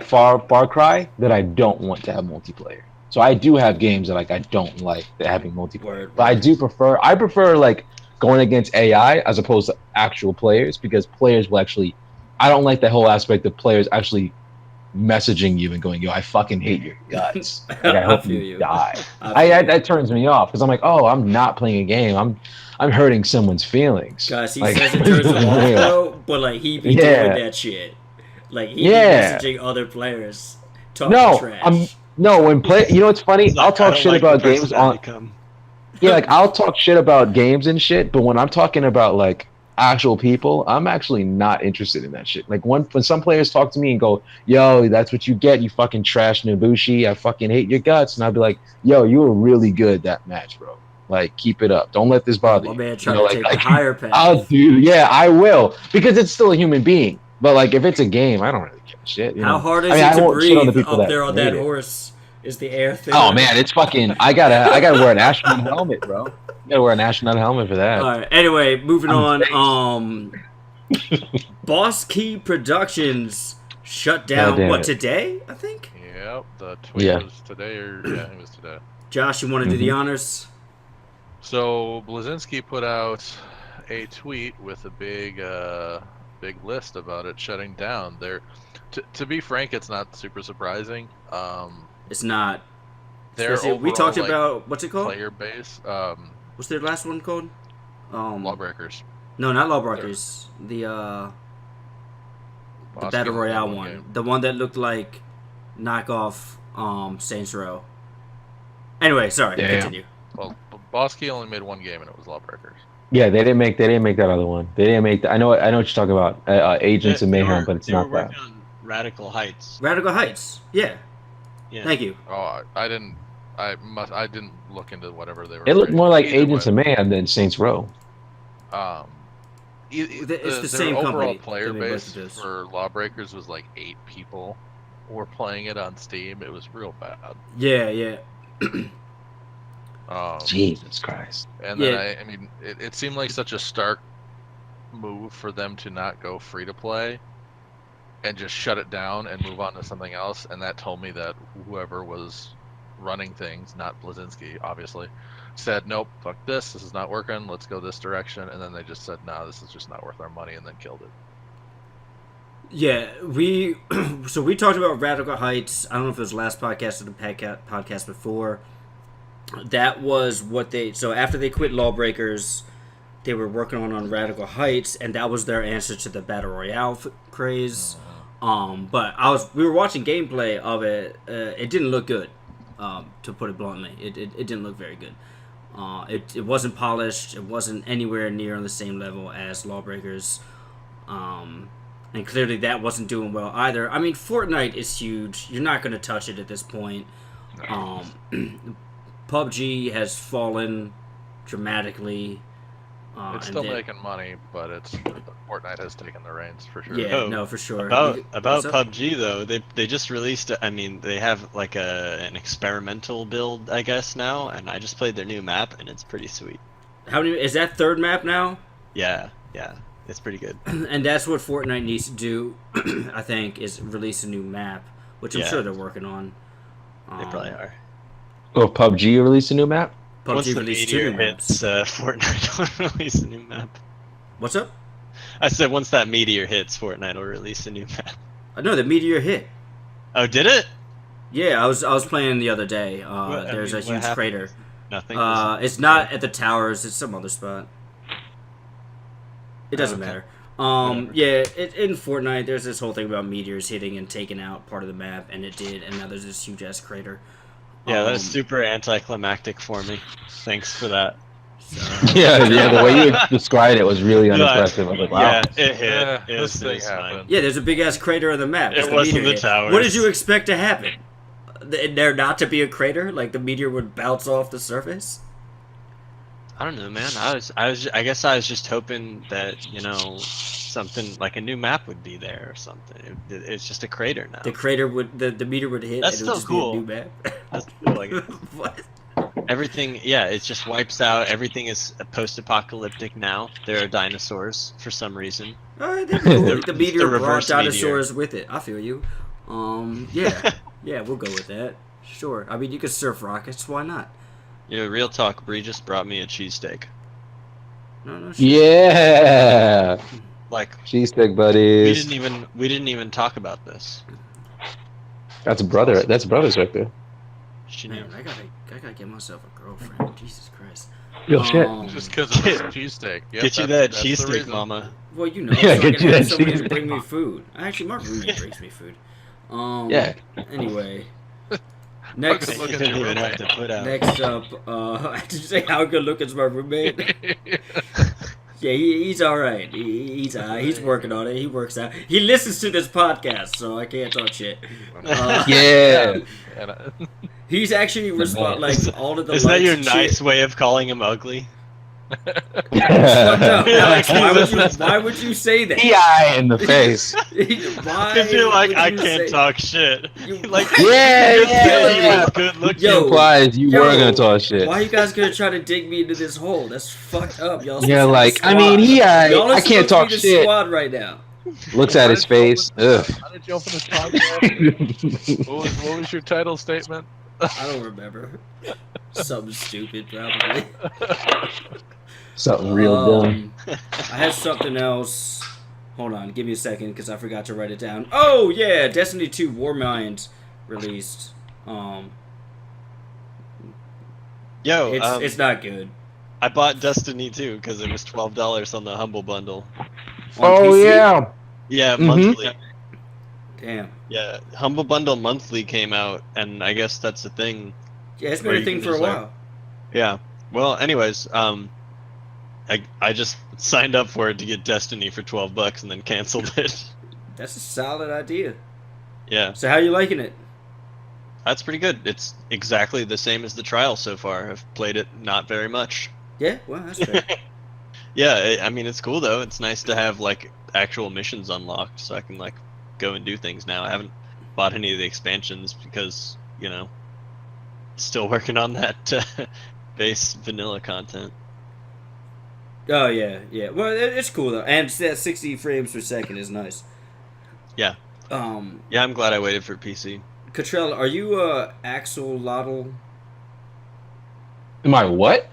Far Cry that I don't want to have multiplayer. So I do have games that like I don't like that having multiplayer. Word, But I word. do prefer like going against AI as opposed to actual players because players will actually. I don't like the whole aspect of players actually messaging you and going, "Yo, I fucking hate your guts. Like I I hope feel you you. die." I feel you. That turns me off because I'm like, "Oh, I'm not playing a game. I'm hurting someone's feelings." Guys, he Like, says it turns him off, yeah. bro, but like he be doing Yeah. that shit. Like he be Yeah. messaging other players, talking No, trash. when play. You know what's funny? It's I'll like, I talk don't shit like the about person games I've on. become. Yeah, like I'll talk shit about games and shit, but when I'm talking about like actual people, I'm actually not interested in that shit. Like when some players talk to me and go, "Yo, that's what you get, you fucking trash Nobushi. I fucking hate your guts," and I'll be like, "Yo, you were really good that match, bro. Like keep it up. Don't let this Bro, bother my you." man You trying know, to like, take the like higher I'll path. do. Yeah, I will because it's still a human being. But like if it's a game, I don't really give a shit. You How know, hard I is mean, it I to won't shit on the breathe people up that there on made that it. horse? Is the air thinner? Oh man, it's fucking. I gotta wear an astronaut helmet, bro. You gotta wear an astronaut helmet for that. All right. Anyway, moving I'm on. safe. Boss Key Productions shut God down. damn What it. today? I think. Yep, the tweet Yeah. was today, or yeah, it was today. Josh, you want to do the honors? So Blazinski put out a tweet with a big list about it shutting down. To be frank, it's not super surprising. It's not. Their Especially, we overall talked about what's it called? player base, What's their last one called? Lawbreakers. No, not Lawbreakers. The Battle Royale one. Game. The one that looked like knockoff Saints Row. Anyway, sorry. Yeah. Continue. Well, Boss Key only made one game, and it was Lawbreakers. Yeah, they didn't make that other one. They didn't make. I know what you're talking about. Agents of Mayhem, but it's they were not that. working on Radical Heights. Radical Heights. Yeah. Yeah. Thank you. Oh, I didn't. I didn't look into whatever they were. It looked more like Either Agents way, of Mayhem than Saints Row. It's the their same overall company player that made both base of those. for Lawbreakers was like 8 people were playing it on Steam. It was real bad. Yeah. Jesus Christ. And then Yeah. I mean, it seemed like such a stark move for them to not go free to play and just shut it down and move on to something else. And that told me that whoever was running things, not Blazinski, obviously, said, "Nope, fuck this. This is not working. Let's go this direction." And then they just said, "No, this is just not worth our money," and then killed it. Yeah, we so we talked about Radical Heights. I don't know if it was the last podcast or the podcast before. That was what they. So after they quit Lawbreakers, they were working on Radical Heights, and that was their answer to the Battle Royale craze. But we were watching gameplay of it. It didn't look good, to put it bluntly. It didn't look very good. It wasn't polished. It wasn't anywhere near on the same level as Lawbreakers. And clearly that wasn't doing well either. I mean, Fortnite is huge. You're not going to touch it at this point. PUBG has fallen dramatically. It's still making money, but Fortnite has taken the reins for sure. Yeah, Oh, no, for sure. About What's up? PUBG though, they just released. I mean, they have like an experimental build, I guess now, and I just played their new map, and it's pretty sweet. How many is that third map now? Yeah, it's pretty good. And that's what Fortnite needs to do, I think, is release a new map, which I'm Yeah. sure they're working on. They probably are. Oh, PUBG released a new map? Once PUBG the released two meteor new hits, maps. Fortnite will release a new map. What's up? I said once that meteor hits, Fortnite will release a new map. No, the meteor hit. Oh, did it? Yeah, I was playing the other day. What- I There's mean, a what huge happened? crater. Nothing. It's not at the towers. It's some other spot. It doesn't okay. matter. Whatever. Yeah, in Fortnite, there's this whole thing about meteors hitting and taking out part of the map, and it did, and now there's this huge ass crater. Yeah, that's super anticlimactic for me. Thanks for that. Yeah, the way you described it was really unimpressive. I was like, wow. Yeah, it hit. Yeah, It was this thing fine. happened. Yeah, there's a big ass crater on the map. It It's wasn't meteor the hit. towers. What did you expect to happen? There not to be a crater? Like the meteor would bounce off the surface? I don't know, man. I guess I was just hoping that something like a new map would be there or something. It's just a crater now. The crater would the meteor would hit. That's and it would still just cool. Be a new map. That's cool, like What? Everything, yeah, it just wipes out. Everything is post-apocalyptic now. There are dinosaurs for some reason. Alright, that'd be cool. The- The the meteor brought reverse meteor. dinosaurs with it. I feel you. Yeah. Yeah, we'll go with that. Sure. I mean, you could surf rockets. Why not? Real talk. Bree just brought me a cheesesteak. No, shit. Yeah. Like, Cheesesteak we buddies. didn't even talk about this. That's brother. That's brothers right there. She knew. Man, I gotta get myself a girlfriend. Jesus Christ. Yo, shit. Just because of this cheesesteak. Yep, Get you that's that the cheesesteak, reason. mama. Well, you know, Yeah, so I get can you have that somebody to cheese. bring me food. Actually, my roommate brings me food. Yeah. Anyway. Next, Fucking look You at didn't your even have roommate. to put out. next up, did you say how good looking is my roommate? Yeah, he's all right. He's working on it. He works out. He listens to this podcast, so I can't talk shit. Yeah. And, He's actually like all of the. Is that likes your and nice shit. way of calling him ugly? Fucked up. Alex, why would you say that? PI in the face. Why? Because you're like, would I you can't say- talk shit. You- Like, Yeah, you just yeah, said he yeah. was good looking. Yo, implies you were gonna talk shit. Why you guys gonna try to dig me into this hole? That's fucked up, y'all. Yeah, supposed to be like the I mean, squad. Y'all are I can't supposed to talk be the shit. Squad right now. Looks at his face. Ugh. How did you open this podcast? what was your title statement? I don't remember. Something stupid, probably. Something real dumb. I had something else. Hold on, give me a second, because I forgot to write it down. Oh yeah, Destiny 2 Warmind released. Yo, It's not good. I bought Destiny 2 because it was $12 on the Humble Bundle. On Oh PC? yeah. Yeah, Mhm. monthly. Damn. Yeah, Humble Bundle monthly came out, and I guess that's the thing. Yeah, it's Where been a you thing can for a just, like- while. Yeah. Well, anyways, I just signed up for it to get Destiny for $12 and then canceled it. That's a solid idea. Yeah, So how you liking it? that's pretty good. It's exactly the same as the trial so far. I've played it not very much. Yeah, well, that's fair. Yeah, I mean, it's cool though. It's nice to have like actual missions unlocked so I can like go and do things now. I haven't bought any of the expansions because, still working on that base vanilla content. Oh yeah, yeah. Well, it's cool though, and that 60 frames per second is nice. Yeah. Yeah, I'm glad I waited for PC. Cottrell, are you axolotl Am I what?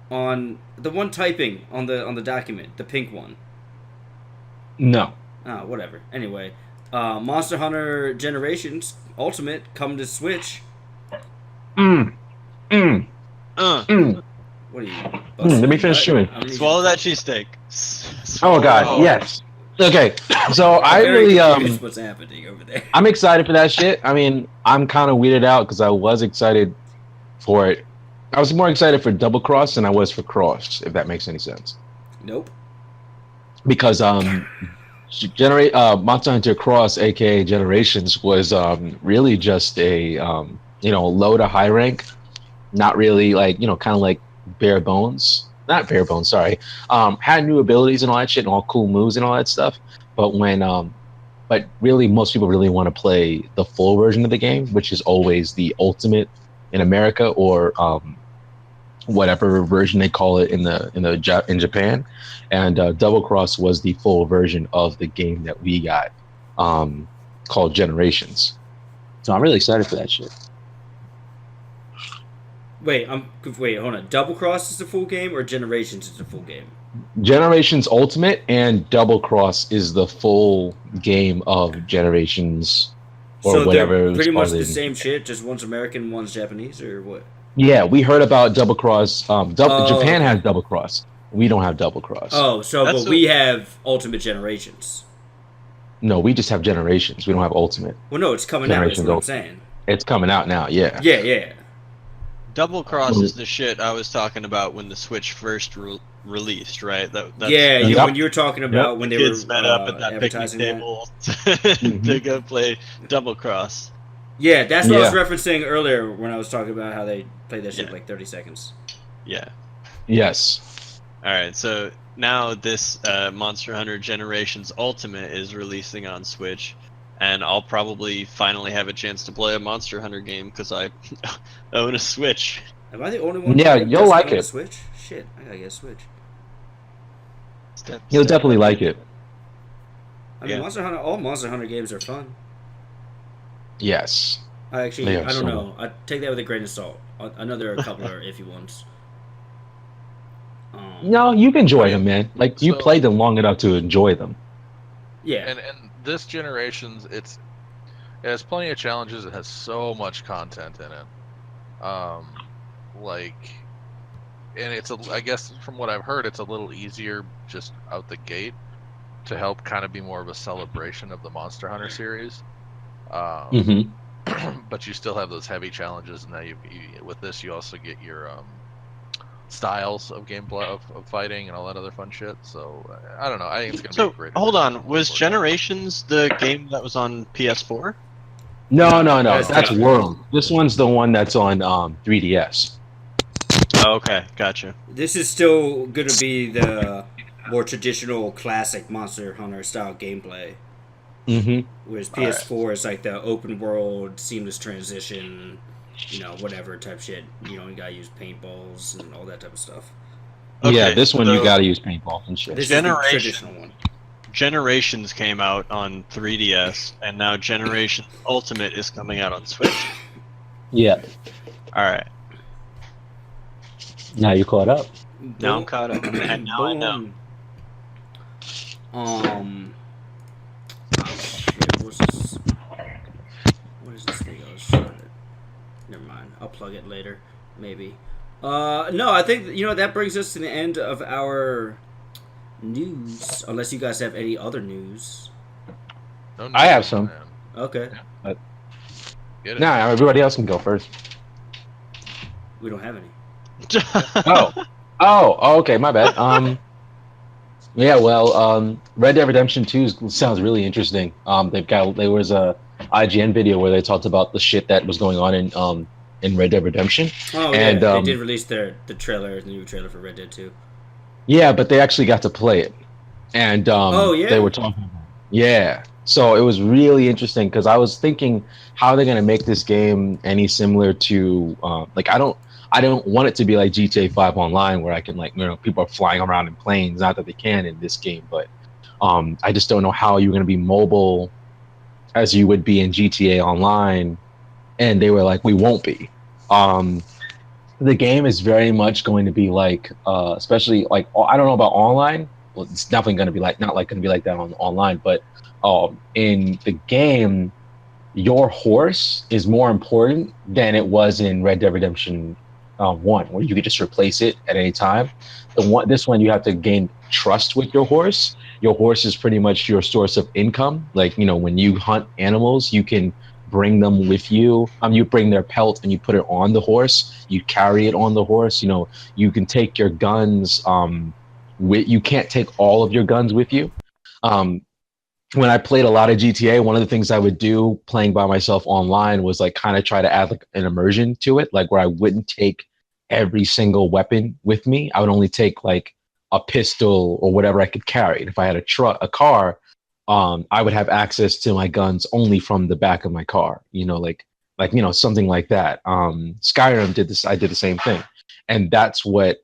on the one typing on the document, the pink one? No. Ah, whatever. Anyway, Monster Hunter Generations Ultimate come to Switch. Mm. What are you? Let me finish chewing. Swallow that cheesesteak. Oh god, yes. Okay, so I I'm very really confused what's happening over there. I'm excited for that shit. I mean, I'm kind of weirded out because I was excited for it. I was more excited for Double Cross than I was for Cross, if that makes any sense. Nope. Because Monster Hunter Cross, aka Generations, was really just a low to high rank, not really like kind of like bare bones. Not bare bones, sorry. Had new abilities and all that shit and all cool moves and all that stuff. But but really most people really want to play the full version of the game, which is always the ultimate in America or whatever version they call it in Japan. And Double Cross was the full version of the game that we got called Generations. So I'm really excited for that shit. Wait, hold on. Double Cross is the full game, or Generations is the full game? Generations Ultimate and Double Cross is the full game of Generations or So whatever. they're it was pretty much called the in- same shit, just one's American, one's Japanese, or what? Yeah, we heard about Double Cross. Oh, Japan okay. has Double Cross. We don't have Double Cross. Oh, so That's but we have Ultimate Generations. No, we just have Generations. We don't have Ultimate. Well, no, it's coming out. That's Generations what I'm Ult- saying. It's coming out now. Yeah. Yeah, yeah. Double Cross is the shit I was talking about when the Switch first released, right? That's Yeah, Yep. when you were talking about when they kids were met up at that picnic advertising that. table to go play Double Cross. Yeah, that's what I was Yeah. referencing earlier when I was talking about how they played that shit Yeah. like 30 seconds. Yeah. Yes. All right, so now this Monster Hunter Generations Ultimate is releasing on Switch, and I'll probably finally have a chance to play a Monster Hunter game because I own a Switch. Am I the only one? Yeah, who you'll doesn't like own a it. Switch? Shit, I gotta get a Switch. You'll definitely like it. I mean, Yeah. All Monster Hunter games are fun. Yes, I they are don't so. know. I take that with a grain of salt. Another couple are iffy ones. No, you've enjoyed I them, mean, man. Like you so played them long enough to enjoy them. Yeah. and this generation's it has plenty of challenges. It has so much content in it. Like, and I guess from what I've heard, it's a little easier just out the gate to help kind of be more of a celebration of the Monster Hunter series. Hmm. But you still have those heavy challenges, and now with this you also get your styles of gameplay of fighting and all that other fun shit. So I don't know. I think it's gonna be So a great. hold addition. on, was Generations the game that was on PS4? No, No, no. that's That's different. World. This one's the one that's on 3DS. Oh, okay, gotcha. This is still gonna be the more traditional, classic Monster Hunter style gameplay. Hmm. Whereas All right. PS4 is like the open world, seamless transition, whatever type shit. You gotta use paintballs and all that type of stuff. Yeah, Okay, this one you so gotta use paintball and shit. This is the Generation- traditional one. Generations came out on 3DS, and now Generations Ultimate is coming out on Switch. Yeah. All right, Now you caught up. now I'm caught up, and now I know. Boom. Shit, what's this? What is this thing I was trying to... Never mind. I'll plug it later. Maybe. No, I think, that brings us to the end of our news. Unless you guys have any other news. No I have news, some. man. Okay. Get it. Nah, everybody else can go first. We don't have any. Oh, okay, my bad. Yeah, well, Red Dead Redemption 2 sounds really interesting. There was a IGN video where they talked about the shit that was going on in Red Dead Redemption. Oh, And, yeah. They did release the new trailer for Red Dead 2. Yeah, but they actually got to play it, and Oh, yeah? they were talking about it. Yeah, so it was really interesting because I was thinking how are they going to make this game any similar to like I don't want it to be like GTA 5 Online where I can people are flying around in planes. Not that they can in this game, but I just don't know how you're going to be mobile as you would be in GTA Online, and they were like, we won't be. The game is very much going to be like, especially like I don't know about online. Well, it's definitely going to be like not like going to be like that on online, but in the game, your horse is more important than it was in Red Dead Redemption 1, where you could just replace it at any time. This one, you have to gain trust with your horse. Your horse is pretty much your source of income. Like when you hunt animals, you can bring them with you. You bring their pelt and you put it on the horse. You carry it on the horse. You can take your guns. You can't take all of your guns with you. When I played a lot of GTA, one of the things I would do playing by myself online was like kind of try to add like an immersion to it, like where I wouldn't take every single weapon with me. I would only take like a pistol or whatever I could carry. And if I had a car, I would have access to my guns only from the back of my car. Something like that. Skyrim did this. I did the same thing, and that's what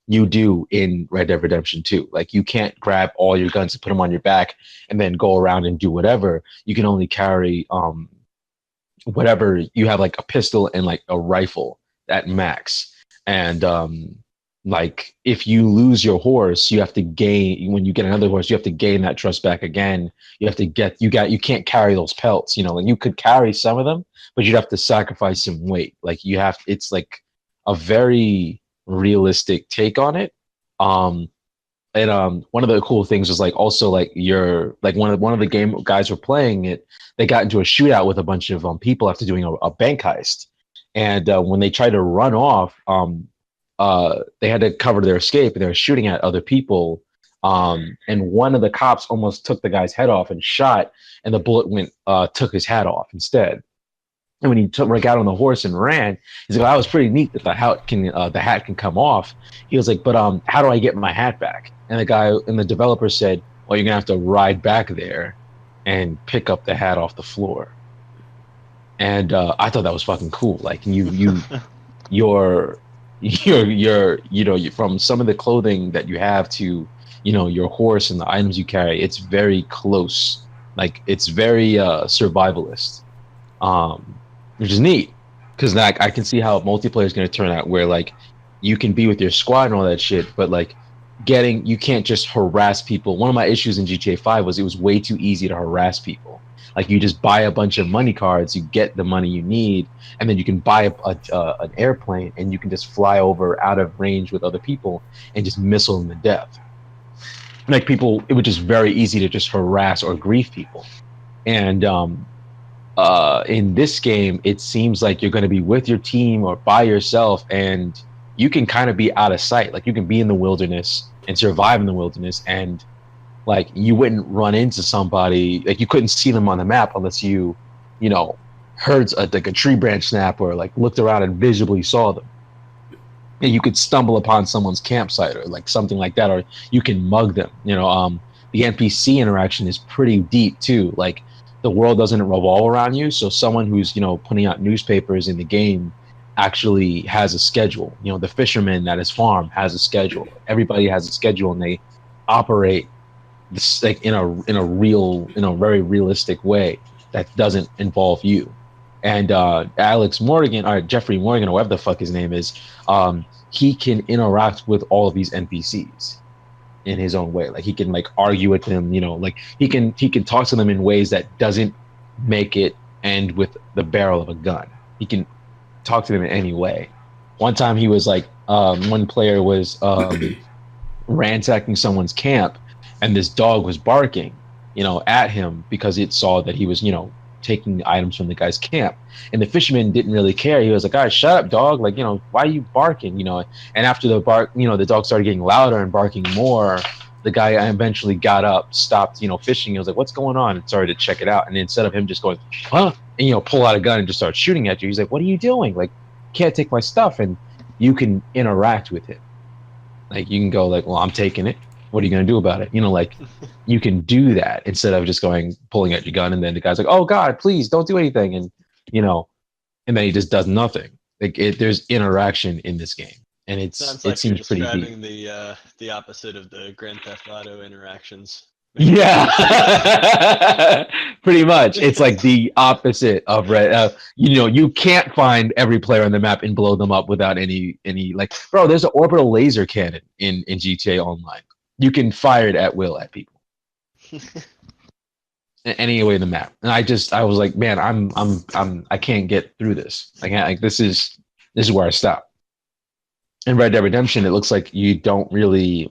you do in Red Dead Redemption 2. Like you can't grab all your guns and put them on your back and then go around and do whatever. You can only carry whatever you have, like a pistol and like a rifle at max. And like if you lose your horse, you have to gain when you get another horse, you have to gain that trust back again. You can't carry those pelts, and you could carry some of them, but you'd have to sacrifice some weight. It's like a very realistic take on it. And one of the cool things was like also like one of the game guys were playing it. They got into a shootout with a bunch of people after doing a bank heist, and when they tried to run off, they had to cover their escape, and they were shooting at other people. And one of the cops almost took the guy's head off and shot, and the bullet took his hat off instead. And when he got on the horse and ran, he's like, "That was pretty neat that the hat can come off." He was like, "But how do I get my hat back?" And the developer said, "Well, you're gonna have to ride back there and pick up the hat off the floor." And I thought that was fucking cool. Like you your from some of the clothing that you have to your horse and the items you carry, it's very close. Like it's very survivalist, which is neat because like I can see how multiplayer is going to turn out where like you can be with your squad and all that shit, but like you can't just harass people. One of my issues in GTA 5 was it was way too easy to harass people. Like you just buy a bunch of money cards, you get the money you need, and then you can buy an airplane and you can just fly over out of range with other people and just missile them to death. Like people, it was just very easy to just harass or grief people. And in this game, it seems like you're going to be with your team or by yourself, and you can kind of be out of sight. Like you can be in the wilderness and survive in the wilderness, and like you wouldn't run into somebody, like you couldn't see them on the map unless you heard like a tree branch snap or like looked around and visibly saw them. And you could stumble upon someone's campsite or like something like that, or you can mug them. The NPC interaction is pretty deep too. Like the world doesn't revolve around you, so someone who's putting out newspapers in the game actually has a schedule. The fisherman at his farm has a schedule. Everybody has a schedule, and they operate this like in a very realistic way that doesn't involve you. And Alex Morgan or Jeffrey Morgan or whatever the fuck his name is, he can interact with all of these NPCs in his own way. Like he can like argue with them, like he can talk to them in ways that doesn't make it end with the barrel of a gun. He can talk to them in any way. One time he was like, one player was ransacking someone's camp, and this dog was barking, at him because it saw that he was, taking items from the guy's camp. And the fisherman didn't really care. He was like, all right, shut up, dog. Like, why are you barking? And after the bark, the dog started getting louder and barking more. The guy eventually got up, stopped, fishing. He was like, what's going on? And started to check it out. And instead of him just going, huh? And, pull out a gun and just start shooting at you, he's like, what are you doing? Like, can't take my stuff. And you can interact with him. Like, you can go like, well, I'm taking it. What are you going to do about it? Like you can do that instead of just pulling out your gun. And then the guy's like, oh God, please don't do anything. And, and then he just does nothing. Like there's interaction in this game, and it seems pretty deep. The opposite of the Grand Theft Auto interactions. Yeah, pretty much. It's like the opposite of Red. You can't find every player on the map and blow them up without any like, bro, there's an orbital laser cannon in GTA Online. You can fire it at will at people. Any way in the map. And I was like, man, I can't get through this. I can't, like, this is where I stop. In Red Dead Redemption, it looks like you don't really,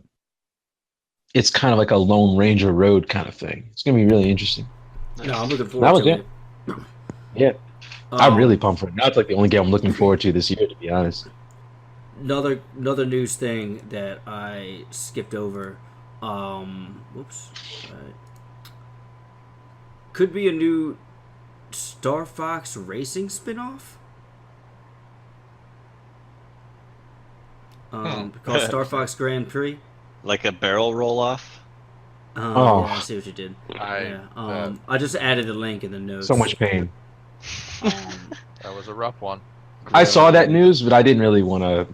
it's kind of like a Lone Ranger road kind of thing. It's gonna be really interesting. No, I'm looking forward to it. Yeah. I'm really pumped for it. Now it's like the only game I'm looking forward to this year, to be honest. Another news thing that I skipped over. Whoops. Could be a new Star Fox Racing spinoff. Called Star Fox Grand Prix. Like a barrel roll off. Yeah, I see what you did. I just added the link in the notes. So much pain. That was a rough one. I saw that news, but I didn't really want to.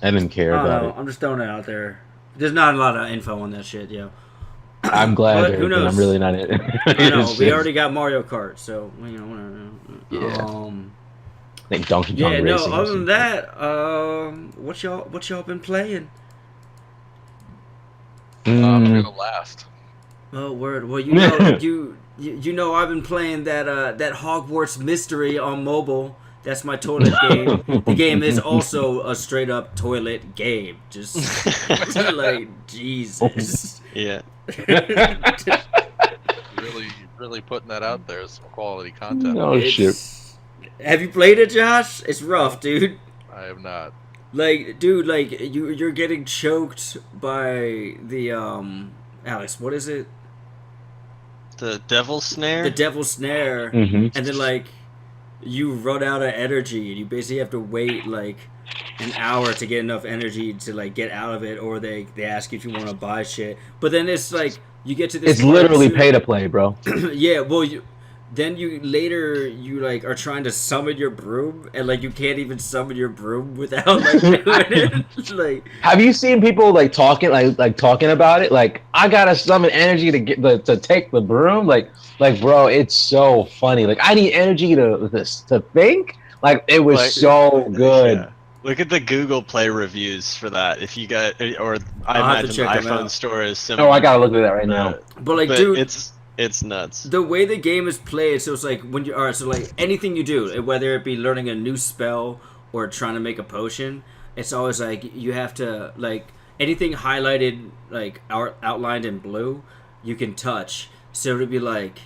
I didn't care about it. I'm just throwing it out there. There's not a lot of info on that shit, yo. I'm glad, but who knows? I'm really not it. I know we already got Mario Kart, so yeah. Like Donkey Kong Racing. Yeah, no. Other than that, what y'all been playing? I'm gonna last. Oh, word. Well, you know, you know, I've been playing that Hogwarts Mystery on mobile. That's my toilet game. The game is also a straight up toilet game. Just like Jesus. Yeah. really putting that out there as some quality content. Oh shit. Have you played it, Josh? It's rough, dude. I have not. Like, dude, like you're getting choked by the Alex, what is it? The Devil's Snare? The Devil's Snare. Mm-hmm. And then like you run out of energy and you basically have to wait like an hour to get enough energy to like get out of it, or they ask you if you want to buy shit. But then it's like you get to this It's literally pay to play, bro. Yeah, well then you like are trying to summon your broom, and like you can't even summon your broom without like doing it. Like, Have you seen people like talking about it? Like, I gotta summon energy to get to take the broom. Like, bro, it's so funny. Like, I need energy to think. Like, it was Like, so good. Yeah. Look at the Google Play reviews for that. If you got, or I I'll have to imagine the check them iPhone out. store is similar. Oh, I gotta look at that right now. but like, But dude, it's nuts. the way the game is played, so it's like when you are so like anything you do, whether it be learning a new spell or trying to make a potion, it's always like you have to like anything highlighted like outlined in blue, you can touch. So it'd be like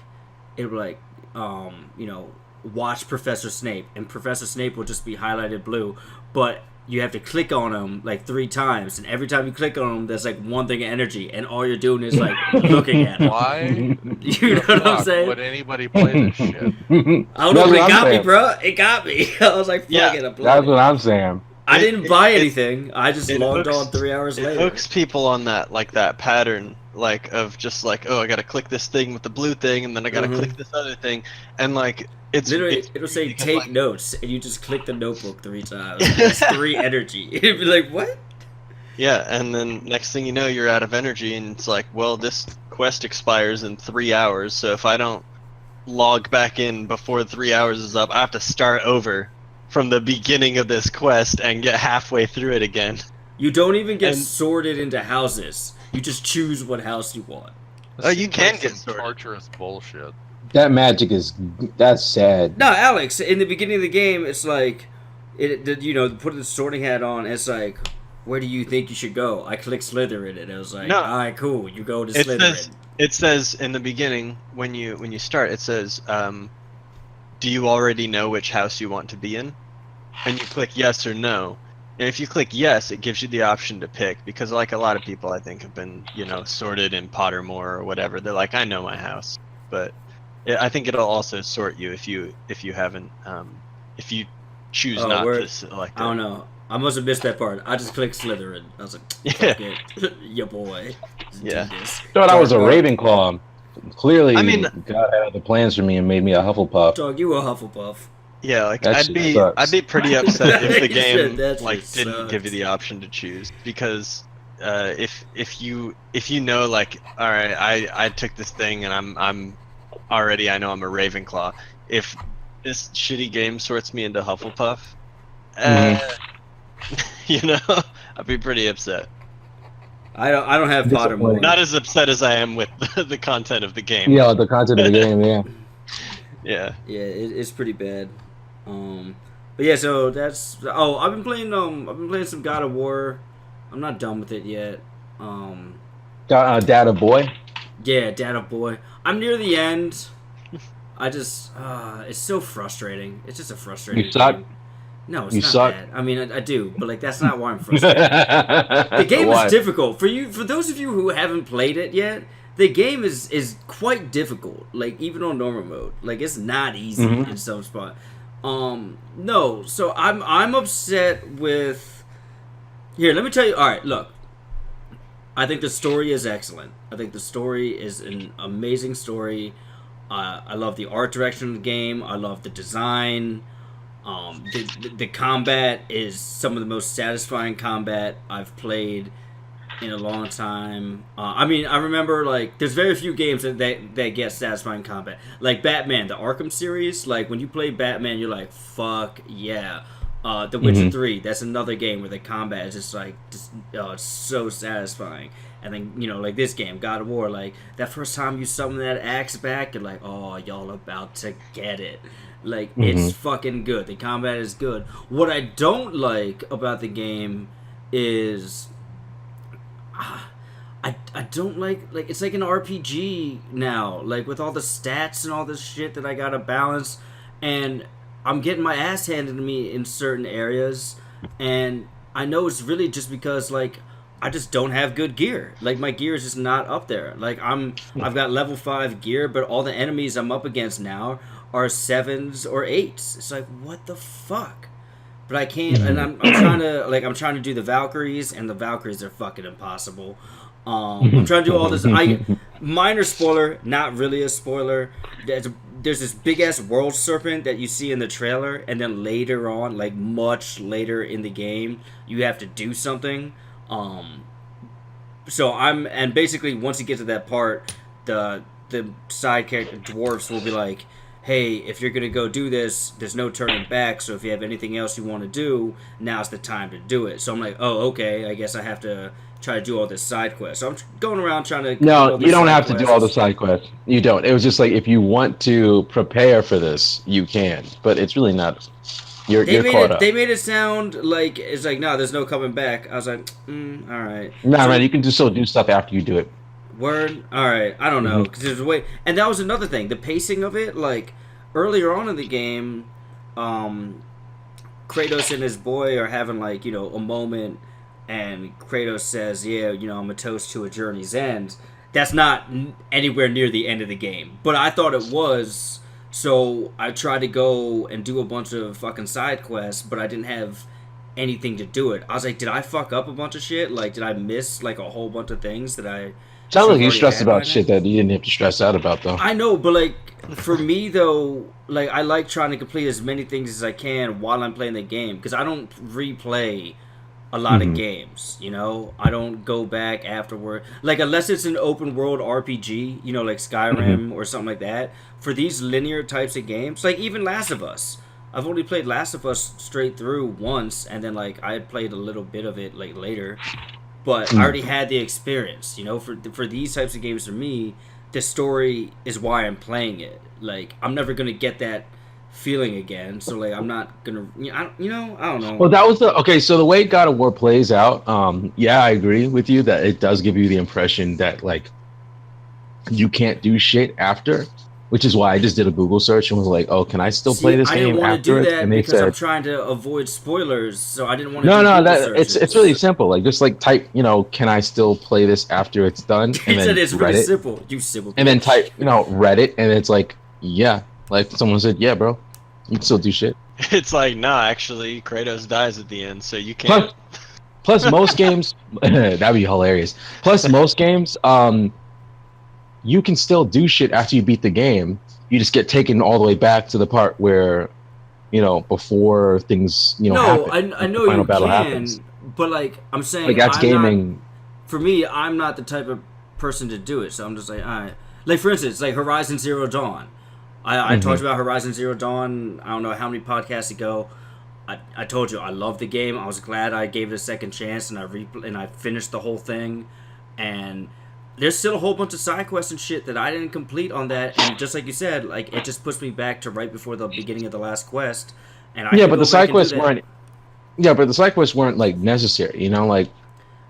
watch Professor Snape, and Professor Snape will just be highlighted blue, but you have to click on him like 3 times, and every time you click on him, there's like one thing of energy, and all you're doing is like looking at him. Why? You know what I'm saying? Would anybody play this shit? I don't know, That's but what it I'm got me, saying. bro. It got me. I was like, fuck Yeah, it, I'm playing That's it. what I'm saying. I didn't buy It- anything. I just it logged hooks- on 3 hours It later. hooks people on that pattern, like of just like, oh, I gotta click this thing with the blue thing, and then I gotta Mhm. click this other thing, and like Literally, it's it'll say because, take like, notes, and you just click the notebook 3 times. That's 3 energy. It'd be like, what? Yeah, and then next thing you know, you're out of energy, and it's like, well, this quest expires in 3 hours, so if I don't log back in before 3 hours is up, I have to start over from the beginning of this quest and get halfway through it again. You don't even get And- sorted into houses. You just choose what house you want. Oh, you Seems can like get some sorted. torturous bullshit. That magic that's sad. No, Alex. In the beginning of the game, it's like, put the sorting hat on. It's like, where do you think you should go? I click Slytherin, and it was like, No. all right, cool. You go to It Slytherin. says in the beginning when you start, it says, do you already know which house you want to be in? And you click yes or no. And if you click yes, it gives you the option to pick, because like a lot of people I think have been, sorted in Pottermore or whatever. They're like, I know my house, but I think it'll also sort you if you haven't if you choose Oh, not word. to select it. I don't know. I must have missed that part. I just clicked Slytherin. I was like, fuck it. Your boy. Let's do Yeah. this. Thought I was a Dog, Ravenclaw. Clearly, I mean- God had other plans for me and made me a Hufflepuff. Dog, you a Hufflepuff. Yeah, like That I'd shit be sucks. pretty upset if the You said game that like shit didn't give you sucks. the option to choose, because if you know, like, all right, I took this thing and I'm already, I know I'm a Ravenclaw. If this shitty game sorts me into Hufflepuff, I'd be pretty upset. I don't have Disappointing. Pottermore. Not as upset as I am with the content of the game. Yeah, the content of the game. Yeah. Yeah. Yeah, it's pretty bad. But yeah, so that's. Oh, I've been playing some God of War. I'm not done with it yet. Data boy. Yeah, Data Boy. I'm near the end. I just, it's so frustrating. It's just a frustrating You suck? game. No, it's You not suck? bad. I mean, I do, but like that's not why I'm frustrated. The The game is difficult for you. For those of you who haven't played it yet, the game is quite difficult. Like even on normal mode, like it's not easy Mhm. in some spot. No, so I'm upset with. Here, let me tell you. All right, look. I think the story is excellent. I think the story is an amazing story. I love the art direction of the game. I love the design. The combat is some of the most satisfying combat I've played in a long time. I mean, I remember like there's very few games that get satisfying combat. Like Batman, the Arkham series. Like when you play Batman, you're like, fuck yeah. The Witcher 3, that's another game where the combat is just it's so satisfying. And then, like this game, God of War, like that first time you summon that axe back, you're like, oh, y'all about to get it. Like, it's fucking good. The combat is good. What I don't like about the game is I don't like it's like an RPG now, like with all the stats and all this shit that I gotta balance, and I'm getting my ass handed to me in certain areas, and I know it's really just because like I just don't have good gear. Like my gear is just not up there. Like I've got level 5 gear, but all the enemies I'm up against now are 7s or 8s. It's like what the fuck? But I can't, and I'm trying to do the Valkyries, and the Valkyries are fucking impossible. I'm trying to do all this. Minor spoiler, not really a spoiler. there's this big ass world serpent that you see in the trailer, and then later on, like much later in the game, you have to do something. And basically once you get to that part, the side character dwarfs will be like, hey, if you're gonna go do this, there's no turning back, so if you have anything else you want to do, now's the time to do it. So I'm like, oh, okay, I guess I have to try to do all this side quests. So I'm going around trying to... No, you don't have to do all the side quests. You don't. It was just like, if you want to prepare for this, you can. But it's really not... You're caught up. They made it sound like, it's like, no, there's no coming back. I was like, alright. Nah, man, you can just still do stuff after you do it. Word? Alright, I don't know. Because there's a way... And that was another thing. The pacing of it, like, earlier on in the game, Kratos and his boy are having, like, you know, a moment, and Kratos says, yeah, you know, I'm a toast to a journey's end. That's not anywhere near the end of the game. But I thought it was, so I tried to go and do a bunch of fucking side quests, but I didn't have anything to do it. I was like, did I fuck up a bunch of shit? Like, did I miss, like, a whole bunch of things that I... Sounds like you stressed about shit that you didn't have to stress out about, though. I know, but, like, for me, though, like, I like trying to complete as many things as I can while I'm playing the game, because I don't replay a lot of games, you know? I don't go back afterward. Like, unless it's an open world RPG, you know, like Skyrim or something like that. For these linear types of games, like even Last of Us. I've only played Last of Us straight through once, and then, like, I had played a little bit of it, like, later. But I already had the experience, you know? For these types of games, for me, the story is why I'm playing it. Like, I'm never going to get that feeling again, so like I'm not gonna, I don't know. Well, that was so the way God of War plays out, yeah, I agree with you that it does give you the impression that like you can't do shit after, which is why I just did a Google search and was like, oh, can I still play this game after? I didn't want to do that and because I'm trying to avoid spoilers, so I didn't want to. It's really simple. Like just like type, can I still play this after it's done? And then it's really simple. You simple. And then type, Reddit, and it's like, yeah. Like someone said, yeah, bro, you can still do shit. It's like, nah, actually, Kratos dies at the end, so you can't. Plus most games, that'd be hilarious. Plus most games, you can still do shit after you beat the game. You just get taken all the way back to the part where, before things, happen. I know you can, happens. But like I'm saying, like that's gaming. For me, I'm not the type of person to do it, so I'm just like, all right. Like for instance, like Horizon Zero Dawn. I talked about Horizon Zero Dawn, I don't know how many podcasts ago. I told you I love the game. I was glad I gave it a second chance, and I finished the whole thing. And there's still a whole bunch of side quests and shit that I didn't complete on that. And just like you said, like it just puts me back to right before the beginning of the last quest. And but the side quests weren't. Yeah, but the side quests weren't like necessary. Like.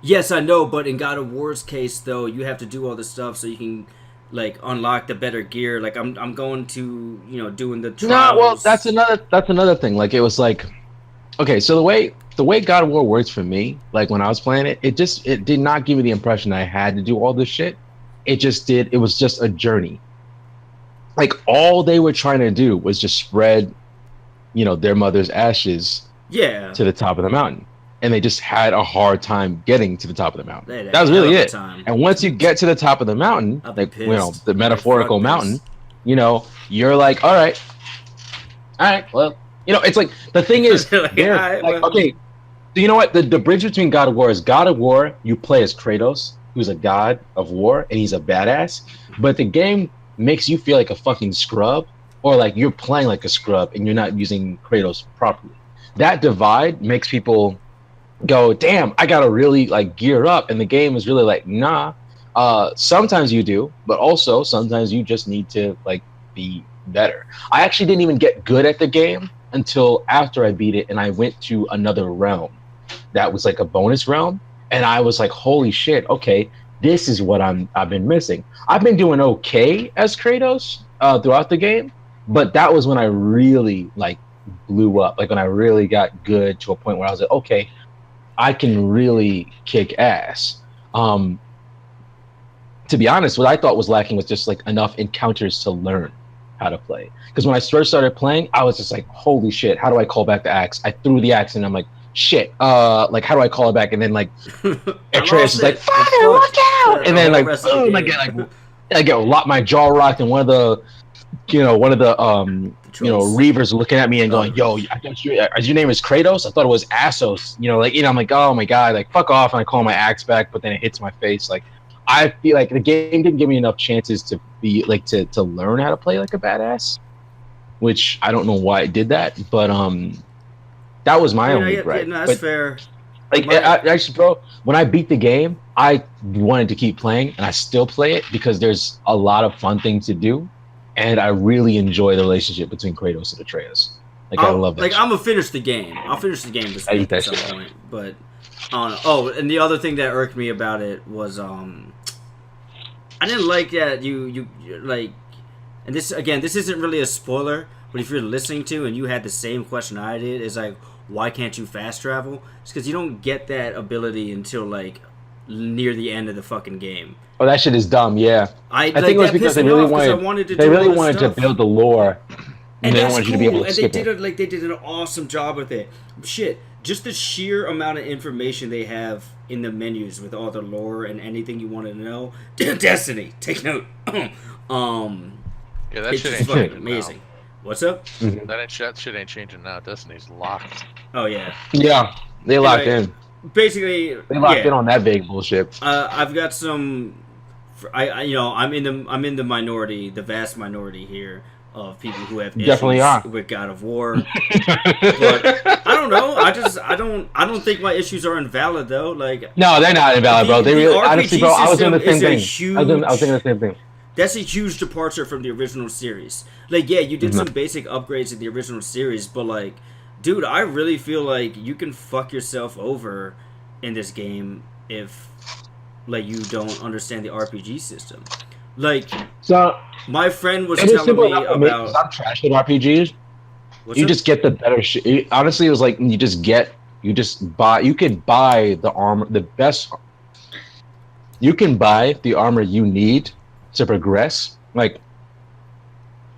Yes, I know, but in God of War's case, though, you have to do all this stuff so you can. Like unlock the better gear. Like I'm going to doing the trials. No, well that's another thing. Like it was like, okay, so the way God of War works for me, like when I was playing it, it did not give me the impression I had to do all this shit. It was just a journey. Like all they were trying to do was just spread, their mother's ashes to the top of the mountain. And they just had a hard time getting to the top of the mountain. That was really it. And once you get to the top of the mountain, like the metaphorical mountain, you're like, all right, well, it's like the thing is, okay, so you know what? The bridge between God of War is God of War. You play as Kratos, who's a god of war, and he's a badass. But the game makes you feel like a fucking scrub, or like you're playing like a scrub, and you're not using Kratos properly. That divide makes people go, damn, I gotta really like gear up, and the game is really like, nah. Sometimes you do, but also sometimes you just need to like be better. I actually didn't even get good at the game until after I beat it, and I went to another realm that was like a bonus realm, and I was like, holy shit, okay, this is what I've been missing. I've been doing okay as Kratos throughout the game, but that was when I really like blew up, like when I really got good to a point where I was like, okay, I can really kick ass. To be honest, what I thought was lacking was just like enough encounters to learn how to play. Because when I first started playing, I was just like, holy shit, how do I call back the axe? I threw the axe and I'm like, shit, like how do I call it back? And then like Atreus is like, fire, watch out! And then like boom, I get lock my jaw rocked, and one of the one of the trolls. Reavers looking at me and going, "Yo, I thought your name is Kratos. I thought it was Assos." I'm like, "Oh my god, like fuck off!" And I call my axe back, but then it hits my face. Like, I feel like the game didn't give me enough chances to be like to learn how to play like a badass, which I don't know why it did that, but that was my only gripe. No, that's but, fair. Like, actually, bro, when I beat the game, I wanted to keep playing, and I still play it because there's a lot of fun things to do, and I really enjoy the relationship between Kratos and Atreus. Like, I love that. Like, I'm gonna finish the game. I'll finish the game this week at some point. But and the other thing that irked me about it was I didn't like that you like, and this isn't really a spoiler, but if you're listening to and you had the same question I did, it's like, why can't you fast travel? It's because you don't get that ability until like near the end of the fucking game. Oh, that shit is dumb. Yeah, I think it was because they really wanted to build the lore, and they wanted you to be able to skip it. They did an awesome job with it. Shit, just the sheer amount of information they have in the menus with all the lore and anything you want to know. Destiny, take note. Yeah, that shit ain't fucking amazing. What's up? Mm-hmm. That shit ain't changing now. Destiny's locked. Oh yeah. Yeah, they locked in. Basically, they locked in on that vague bullshit. I've got some. I'm in the minority, the vast minority here of people who have issues with God of War. But I don't know. I don't think my issues are invalid though. Like, no, they're not invalid, bro. They really, honestly, bro. I was doing the same thing. I was thinking the same thing. That's a huge departure from the original series. Like, yeah, you did some basic upgrades in the original series, but like, dude, I really feel like you can fuck yourself over in this game if, like, you don't understand the RPG system. Like, so my friend was telling me about. I'm trash at RPGs. You just get the better shit. Honestly, it was like you could buy the armor, the best. You can buy the armor you need to progress. Like,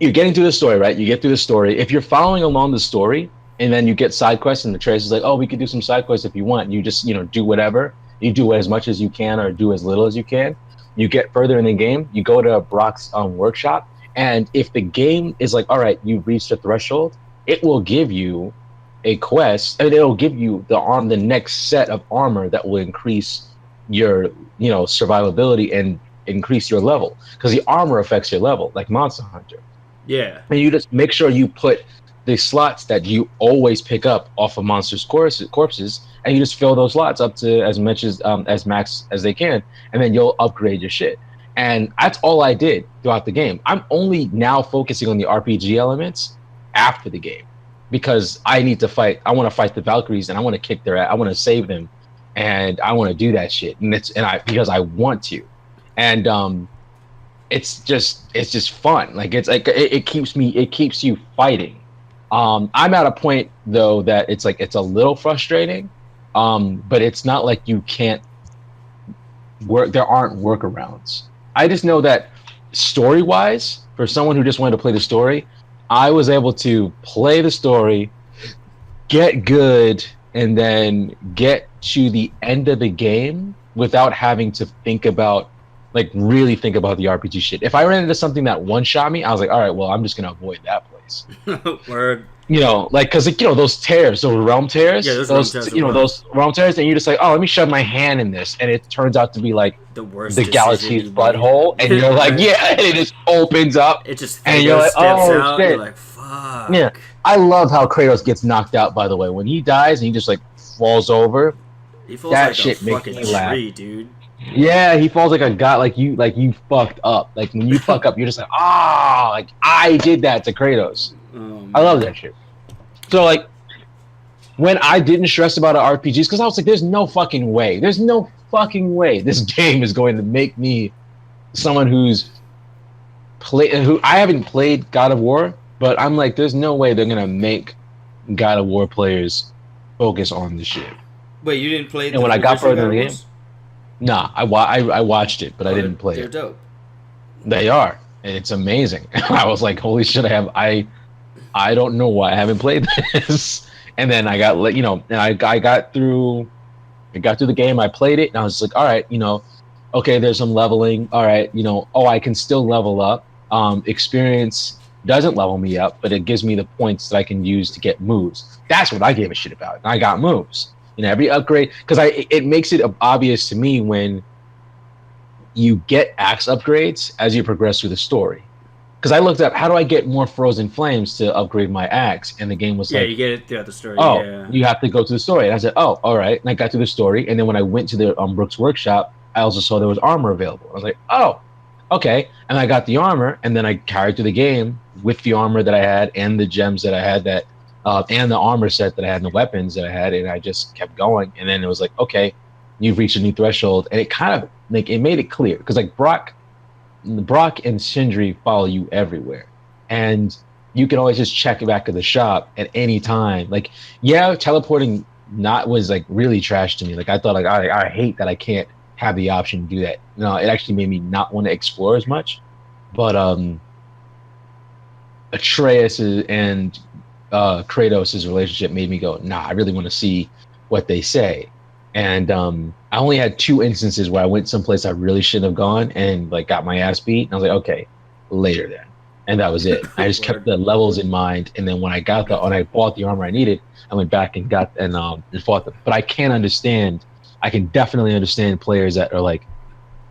you're getting through the story, right? You get through the story. If you're following along the story, and then you get side quests, and the trace is like, "Oh, we could do some side quests if you want." You just, do whatever. You do as much as you can, or do as little as you can. You get further in the game. You go to Brock's workshop, and if the game is like, "All right, you've reached a threshold," it will give you a quest, and it'll give you the next set of armor that will increase your, survivability and increase your level, because the armor affects your level, like Monster Hunter. Yeah. And you just make sure you put the slots that you always pick up off of monsters' corpses, and you just fill those slots up to as much as max as they can, and then you'll upgrade your shit. And that's all I did throughout the game. I'm only now focusing on the RPG elements after the game, because I need to fight. I want to fight the Valkyries, and I want to kick their ass. I want to save them, and I want to do that shit. Because I want to. And it's just fun. Like, it's like it keeps you fighting. I'm at a point though that it's a little frustrating, but it's not like you can't work. There aren't workarounds. I just know that story wise, for someone who just wanted to play the story, I was able to play the story, get good, and then get to the end of the game without having to really think about the RPG shit. If I ran into something that one-shot me, I was like, all right, well, I'm just going to avoid that place. Word. Because those tears, those realm tears, yeah, those realm tears, and you're just like, oh, let me shove my hand in this, and it turns out to be like the galaxy's butthole, and you're like, yeah, and it just opens up, it just and you're like, oh out, shit, you're like, fuck. Yeah, I love how Kratos gets knocked out. By the way, when he dies and he just like falls over, he falls that like shit a makes fucking me laugh, tree, dude. Yeah, he falls like a god, like you fucked up. Like, when you fuck up, you're just like, like I did that to Kratos. I love that shit. So, like, when I didn't stress about RPGs, because I was like, there's no fucking way this game is going to make me someone who I haven't played God of War, but I'm like, there's no way they're gonna make God of War players focus on this shit. Wait, you didn't play? And when I got further in the game. Nah, I watched it, but I didn't play it. They're dope. They are, and it's amazing. I was like, holy shit! I don't know why I haven't played this. And then I got and I got through the game. I played it, and I was like, all right, okay, there's some leveling. All right, I can still level up. Experience doesn't level me up, but it gives me the points that I can use to get moves. That's what I gave a shit about. And I got moves. You know, every upgrade, because it makes it obvious to me when you get axe upgrades as you progress through the story. Because I looked up, how do I get more frozen flames to upgrade my axe? And the game was Yeah, like, you get it throughout the story. oh, Yeah. you have to go to the story. And I said, oh, all right. And I got to the story. And then when I went to the Brooks workshop, I also saw there was armor available. I was like, oh, okay. And I got the armor. And then I carried through the game with the armor that I had and the gems that I had that, and the armor set that I had and the weapons that I had. And I just kept going. And then it was like, okay, you've reached a new threshold. And it kind of like, it made it clear. Because like Brock and Sindri follow you everywhere. And you can always just check back to the shop at any time. Like, yeah, teleporting was like really trash to me. Like I thought like I hate that I can't have the option to do that. No, it actually made me not want to explore as much. But Atreus and Kratos' relationship made me go, nah, I really want to see what they say. And I only had 2 instances where I went someplace I really shouldn't have gone and like got my ass beat. And I was like, okay, later then. And that was it. I just kept the levels in mind. And then when I bought the armor I needed, I went back and got and fought them. But I can definitely understand players that are like,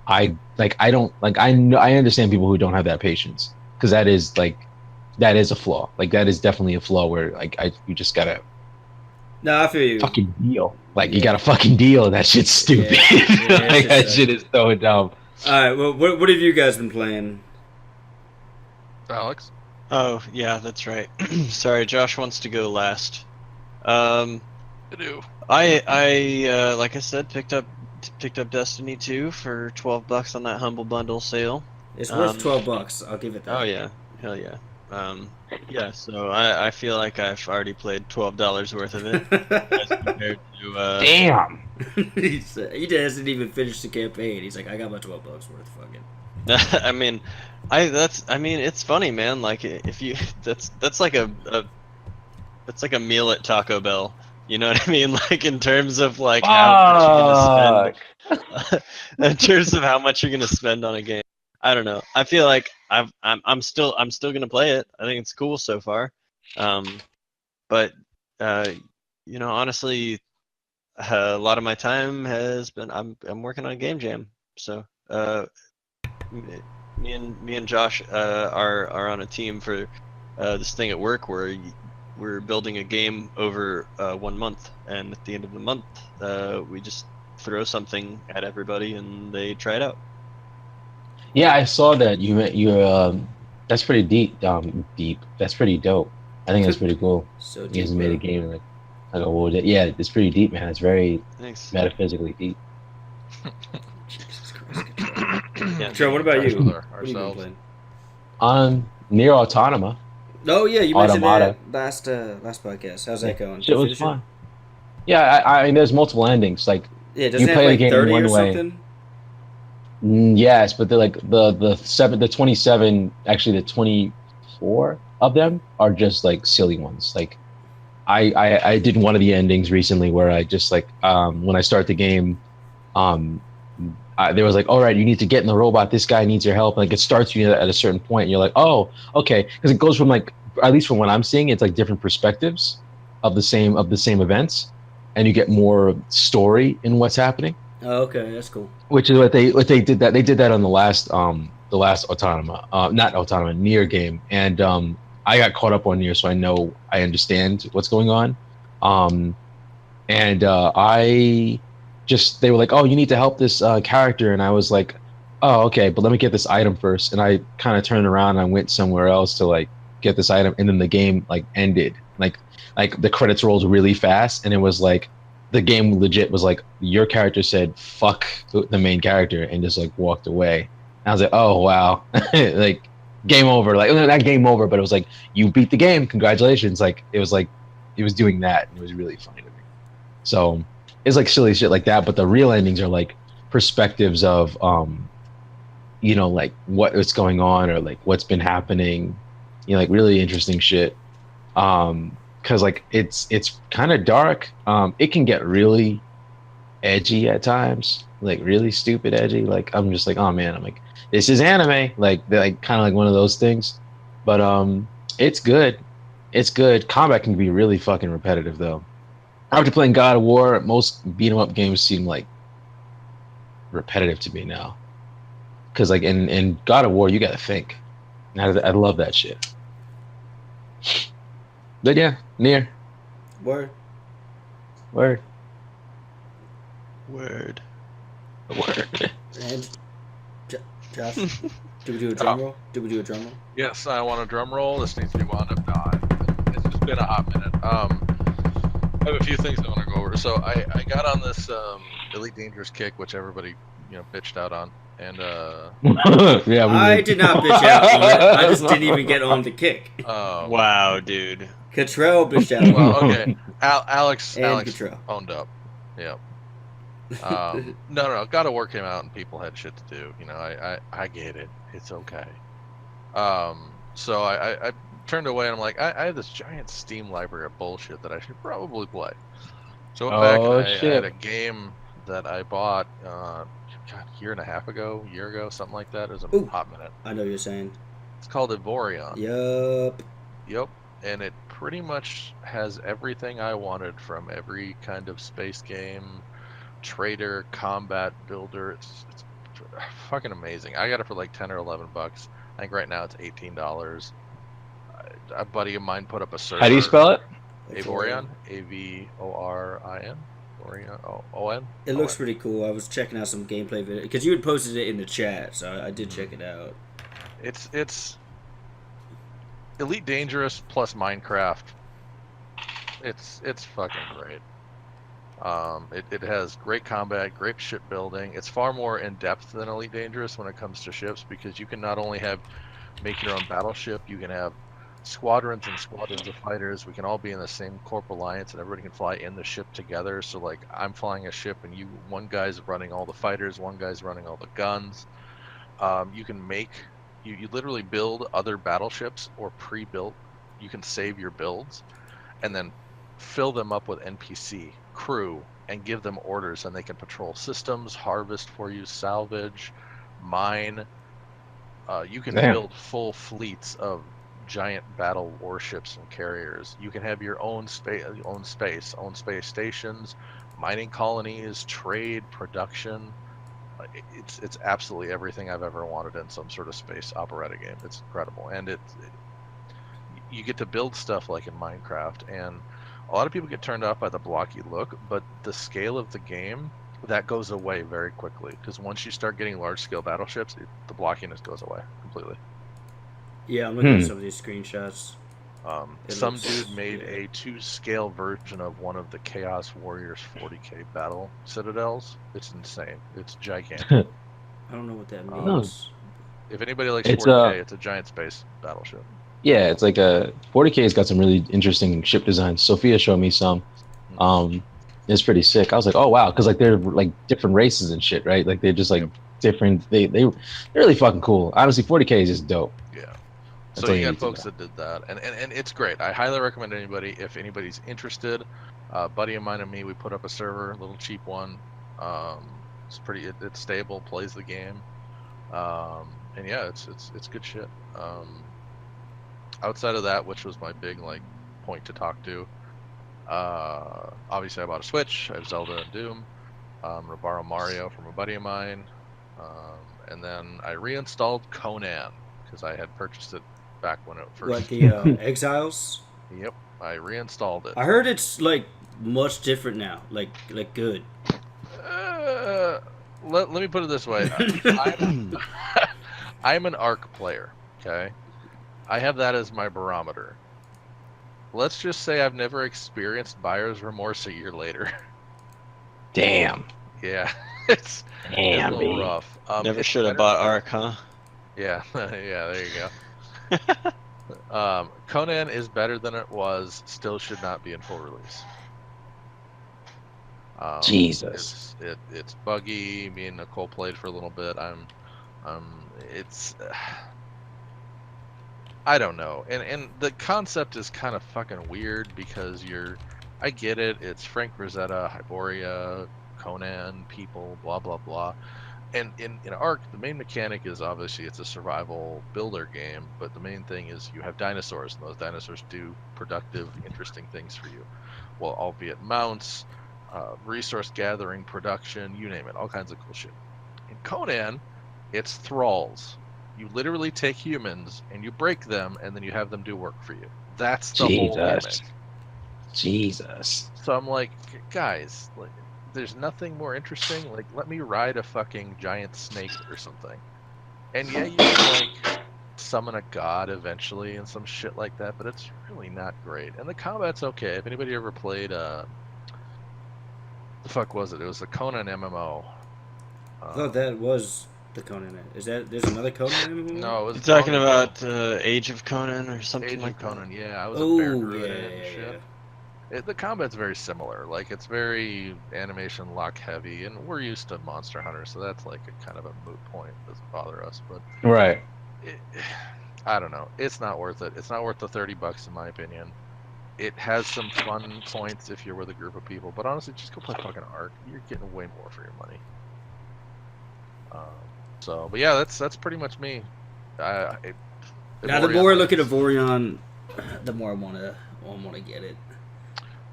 I understand people who don't have that patience, because that is a flaw. Like that is definitely a flaw where like you just gotta No, I feel you. fucking deal. Like you gotta fucking deal. That shit's stupid. Yeah, like that shit is so dumb. All right, well, what have you guys been playing? Alex? Oh yeah, that's right. Sorry, Josh wants to go last. I do. I like I said, picked up Destiny 2 for $12 on that Humble Bundle sale. It's worth $12. I'll give it that. Oh yeah, hell yeah. Yeah, so I feel like I've already played $12 worth of it as compared to Damn. He hasn't even finished the campaign. He's like, I got my $12 worth. Fuck it. I mean, it's funny, man. Like if you that's like that's like a meal at Taco Bell. You know what I mean? Like in terms of like how much you're gonna spend. In terms of how much you're gonna spend on a game. I don't know. I feel like I'm still gonna play it. I think it's cool so far. But you know, honestly, a lot of my time has been I'm working on Game Jam. So me and Josh are on a team for this thing at work where we're building a game over 1 month, and at the end of the month we just throw something at everybody and they try it out. Yeah, I saw that you that's pretty deep. That's pretty dope. I think that's pretty cool. So You deep, guys made a bro. game like a world. Yeah, it's pretty deep, man. It's very Thanks. metaphysically deep. Jesus Christ. Yeah. Joe, what about you? With What have you been ourselves. playing? Near Autonoma. Oh yeah, you mentioned Automata. that last podcast. How's that going? Shit Did you was finish it? fun. Yeah, I mean, there's multiple endings. Like, Yeah, doesn't You it play have the like game 30 or one way. something? yes, but they're like the 27, actually the 24 of them are just like silly ones. Like, I did one of the endings recently where I just like when I start the game, there was like, all right, you need to get in the robot. This guy needs your help. Like it starts you at a certain point. And you're like, oh, okay, because it goes from like, at least from what I'm seeing, it's like different perspectives of the same events, and you get more story in what's happening. Oh, okay, that's cool. Which is what they did that. They did that on the last Autonoma, not Autonoma, Nier game, and I got caught up on Nier, so I understand what's going on. They were like, oh, you need to help this character, and I was like, oh, okay, but let me get this item first. And I kind of turned around and I went somewhere else to like get this item, and then the game like ended, like the credits rolled really fast, and it was like the game legit was like your character said fuck the main character and just like walked away. And I was like, oh wow, like game over. Like not game over, but it was like you beat the game, congratulations. Like it was doing that, and it was really funny to me. So it's like silly shit like that, but the real endings are like perspectives of like what's going on or like what's been happening, like really interesting shit. Because like it's kind of dark. It can get really edgy at times, like really stupid edgy. Like I'm just like, oh man, I'm like, this is anime, like kind of like one of those things. But it's good. It's good. Combat can be really fucking repetitive though. After playing God of War, most beat 'em up games seem like repetitive to me now. Cause like in God of War, you gotta think. And I love that shit. But yeah, near Word. word Word. word. And Josh, do we do a drum roll? Do we do a drum roll? Yes, I want a drum roll. This needs to be wound up. No, it's just been a hot minute. I have a few things I want to go over. So I got on this Elite Dangerous kick, which everybody bitched out on, and Yeah, I did not bitch out on it. I just didn't even get on the kick. Wow, dude. Cottrell bitched out on it. Well, okay, Alex And Cottrell. owned up. Yeah. No. God of War came out and people had shit to do. I get it. It's okay. So I turned away and I'm like, I have this giant Steam library of bullshit that I should probably play. So I went back and I had a game that I bought a year ago, something like that. It was a Ooh. hot minute. I know what you're saying. It's called Evorion. Yup. Yep. And it pretty much has everything I wanted from every kind of space game, trader, combat builder. It's fucking amazing. I got it for like 10 or 11 bucks. I think right now it's $18. A buddy of mine put up a server. How do you spell it? Evorion. Avorin. O-N. It looks pretty cool. I was checking out some gameplay video because you had posted it in the chat, so I did check it out. It's Elite Dangerous plus Minecraft. It's fucking great. It has great combat, great ship building. It's far more in depth than Elite Dangerous when it comes to ships, because you can not only make your own battleship, you can have squadrons and squadrons of fighters. We can all be in the same corp alliance, and everybody can fly in the ship together. So like, I'm flying a ship, and one guy's running all the fighters, one guy's running all the guns. You can you literally build other battleships or pre-built. You can save your builds, and then fill them up with NPC crew and give them orders, and they can patrol systems, harvest for you, salvage, mine. You can build full fleets of giant battle warships and carriers. You can have your own space, own space stations, mining colonies, trade, production. It's absolutely everything I've ever wanted in some sort of space operatic game. It's incredible, and you get to build stuff like in Minecraft, and a lot of people get turned off by the blocky look, but the scale of the game, that goes away very quickly, because once you start getting large scale battleships, the blockiness goes away completely. Yeah, I'm looking at some of these screenshots. Some dude made a 2-scale version of one of the Chaos Warriors 40k battle citadels. It's insane. It's gigantic. I don't know what that means. If anybody likes 40k, it's a giant space battleship. Yeah, it's like 40K's got some really interesting ship designs. Sophia showed me some. It's pretty sick. I was like, oh wow, because like they're like different races and shit, right? Like they're just like different. They're really fucking cool. Honestly, 40K is just dope. Yeah. That's So all you you got need to folks that did that, and it's great. I highly recommend anybody, if anybody's interested. A buddy of mine and me, we put up a server, a little cheap one. It's pretty. It's stable, plays the game, and yeah, it's good shit. Outside of that, which was my big point to talk to, obviously I bought a Switch. I have Zelda and Doom. I borrowed Mario from a buddy of mine, and then I reinstalled Conan because I had purchased it back when it first. What, the Exiles? Yep, I reinstalled it. I heard it's like much different now, like good. Let me put it this way. I'm an ARC player, okay? I have that as my barometer. Let's just say I've never experienced buyer's remorse a year later. Damn. Yeah, it's a little rough. Never should have bought ARC, huh? Yeah, yeah, there you go. Conan is better than it was, still should not be in full release. Jesus. It's buggy. Me and Nicole played for a little bit. I don't know. And the concept is kind of fucking weird because I get it. It's Frank Rosetta, Hyboria, Conan, people, blah, blah, blah. And in Ark, the main mechanic is obviously it's a survival builder game, but the main thing is you have dinosaurs, and those dinosaurs do productive, interesting things for you. Well, albeit mounts, resource gathering, production, you name it, all kinds of cool shit. In Conan, it's thralls. You literally take humans and you break them, and then you have them do work for you. That's the whole Jesus. gimmick. Jesus. So I'm like, guys, like, there's nothing more interesting. Like, let me ride a fucking giant snake or something. And yeah, you can like summon a god eventually and some shit like that, but it's really not great. And the combat's okay. If anybody ever played, the fuck was it? It was the Conan MMO. I thought that was the Conan. Is that there's another Conan in the movie? No, it was You talking long ago. about Age of Conan or something Age like of Conan. that? Yeah, I was a bear Oh druid yeah, in it and yeah, shit. yeah. The combat's very similar. Like, it's very animation lock heavy, and we're used to Monster Hunter, so that's like a kind of a moot point. It doesn't bother us, but Right. it, I don't know. It's not worth it. It's not worth the $30 in my opinion. It has some fun points if you're with a group of people, but honestly, just go play fucking Ark. You're getting way more for your money. But yeah, that's pretty much me. Now the more I look at Avorion, the more I wanna get it.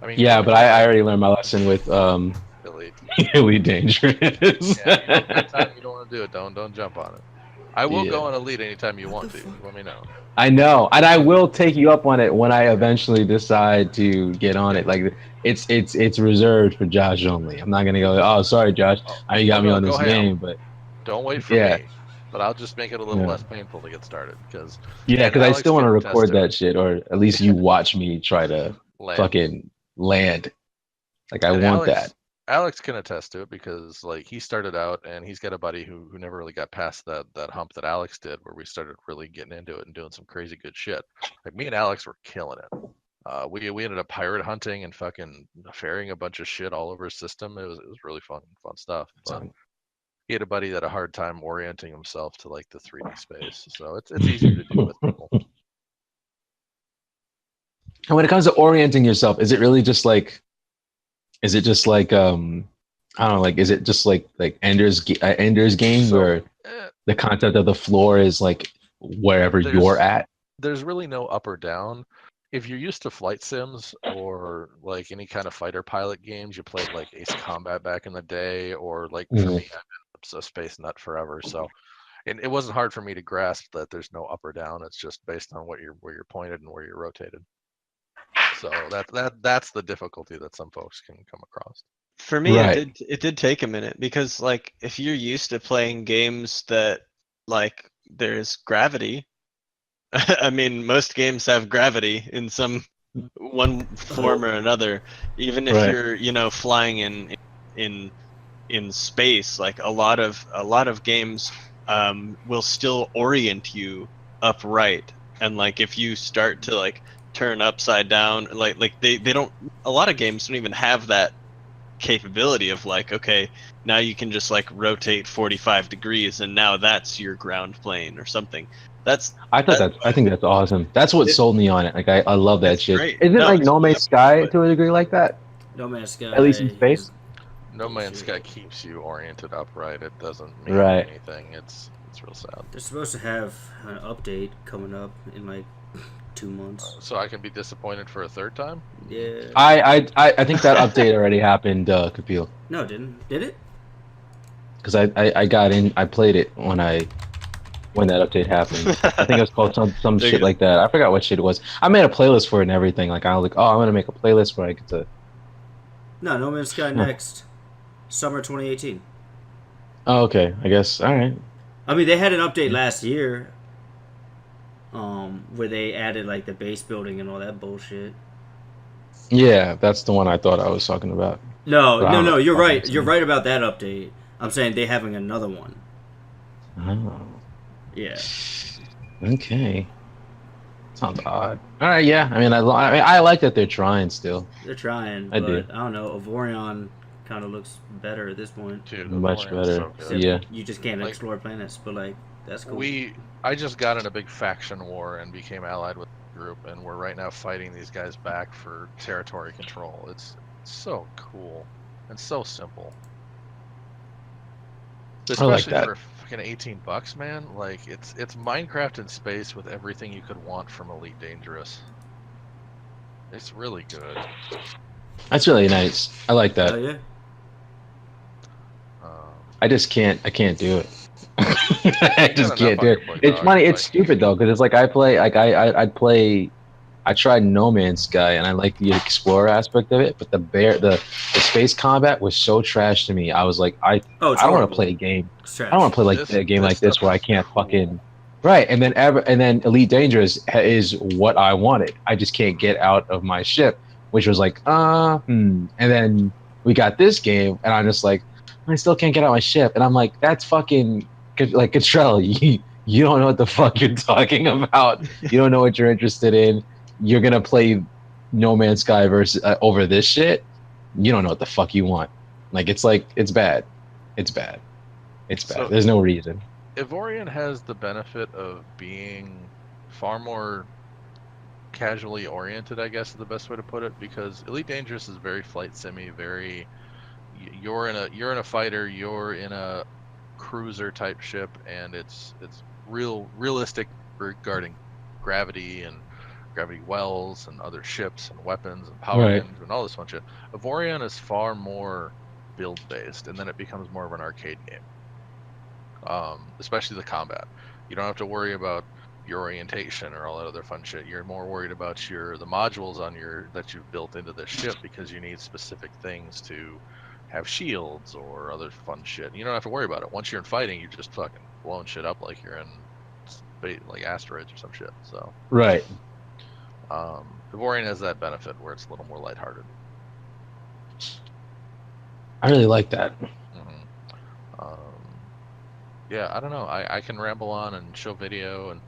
I mean, Yeah, but I already learned my lesson with Elite. Elite Dangerous. Yeah, anytime you don't want to do it, don't jump on it. I will go on Elite anytime you want to. Let me know. I know, and I will take you up on it when I eventually decide to get on it. Like it's reserved for Josh only. I'm not gonna go. Oh, sorry, Josh. You got me on this game, but don't wait for me. But I'll just make it a little less painful to get started because I still want to record that shit, or at least you watch me try to fucking land. Like, I want that. Alex can attest to it because like he started out and he's got a buddy who never really got past that hump that Alex did, where we started really getting into it and doing some crazy good shit. Like, me and Alex were killing it. We ended up pirate hunting and fucking ferrying a bunch of shit all over his system. It was really fun stuff. But he had a buddy that had a hard time orienting himself to like the 3D space, so it's easier to do with people. And when it comes to orienting yourself, is it just like I don't know, like, is it just like Ender's Game, where the concept of the floor is like wherever you're at? There's really no up or down. If you're used to flight sims or like any kind of fighter pilot games, you played like Ace Combat back in the day, or like for me, I've been a space nut forever. So, and it wasn't hard for me to grasp that there's no up or down. It's just based on where you're pointed and where you're rotated. So that's the difficulty that some folks can come across. For me, it did take a minute, because like if you're used to playing games that like there's gravity, I mean, most games have gravity in one form or another. Even if you're flying in space, like a lot of games will still orient you upright, and like if you start to like turn upside down, like they don't, a lot of games don't even have that capability of like, okay, now you can just like rotate 45 degrees and now that's your ground plane or something. I think that's awesome. That's what sold me on it. Like, I love that shit. Great. Is it like No Man's Sky to a degree like that? No Man's Sky, at least in space. No Man's Sky keeps you oriented upright. It doesn't mean anything. It's real sad. They're supposed to have an update coming up in like 2 months. So I can be disappointed for a third time? Yeah. I think that update already happened, Kapil. No, it didn't. Did it? Because I got in, I played it when that update happened. I think it was called some shit like that. I forgot what shit it was. I made a playlist for it and everything. Like, I was like, oh, I'm gonna make a playlist where I get to. No Man's Sky next summer 2018. Oh, okay. I guess. All right. I mean, they had an update last year, where they added like the base building and all that bullshit. Yeah, that's the one I thought I was talking about. No, you're right. You're right about that update. I'm saying they having another one. Oh. Yeah. Okay. Sounds odd. All right. Yeah. I mean, I like that they're trying still. They're trying. I don't know. Avorion kind of looks better at this point. Dude, much better. So yeah. You just can't explore planets, but like that's cool. I just got in a big faction war and became allied with the group, and we're right now fighting these guys back for territory control. It's so cool and so simple. Especially that. for fucking $18, man. Like it's Minecraft in space with everything you could want from Elite Dangerous. It's really good. That's really nice. I like that. Hell yeah. I just can't. I can't do it. I just enough can't on do your it. plate, It's dog. funny. It's Like- stupid though, because it's like I play. Like I'd play. I tried No Man's Sky, and I like the explorer aspect of it. But the space combat was so trash to me. I was like, I It's don't want to horrible. play a game. It's trash. I don't want to play like a game like this stuff where I is can't cool. fucking. Right, and then Elite Dangerous is what I wanted. I just can't get out of my ship, which was like, And then we got this game, and I'm just like, I still can't get out of my ship, and I'm like, that's fucking like Control. You don't know what the fuck you're talking about. You don't know what you're interested in. You're gonna play No Man's Sky versus over this shit. You don't know what the fuck you want. Like it's bad. It's bad. It's bad. So- There's no reason. Ivorian has the benefit of being far more casually oriented, I guess is the best way to put it, because Elite Dangerous is very flight simmy, very you're in a fighter, you're in a cruiser type ship, and it's realistic regarding gravity and gravity wells and other ships and weapons and power Right. engines and all this fun shit. Ivorian is far more build based, and then it becomes more of an arcade game. Especially the combat. You don't have to worry about your orientation or all that other fun shit. You're more worried about the modules that you've built into the ship, because you need specific things to have shields or other fun shit. You don't have to worry about it. Once you're in fighting, you're just fucking blowing shit up like you're in like asteroids or some shit. So Right. Ivorian has that benefit where it's a little more lighthearted. I really like that. Yeah, I don't know. I can ramble on and show video,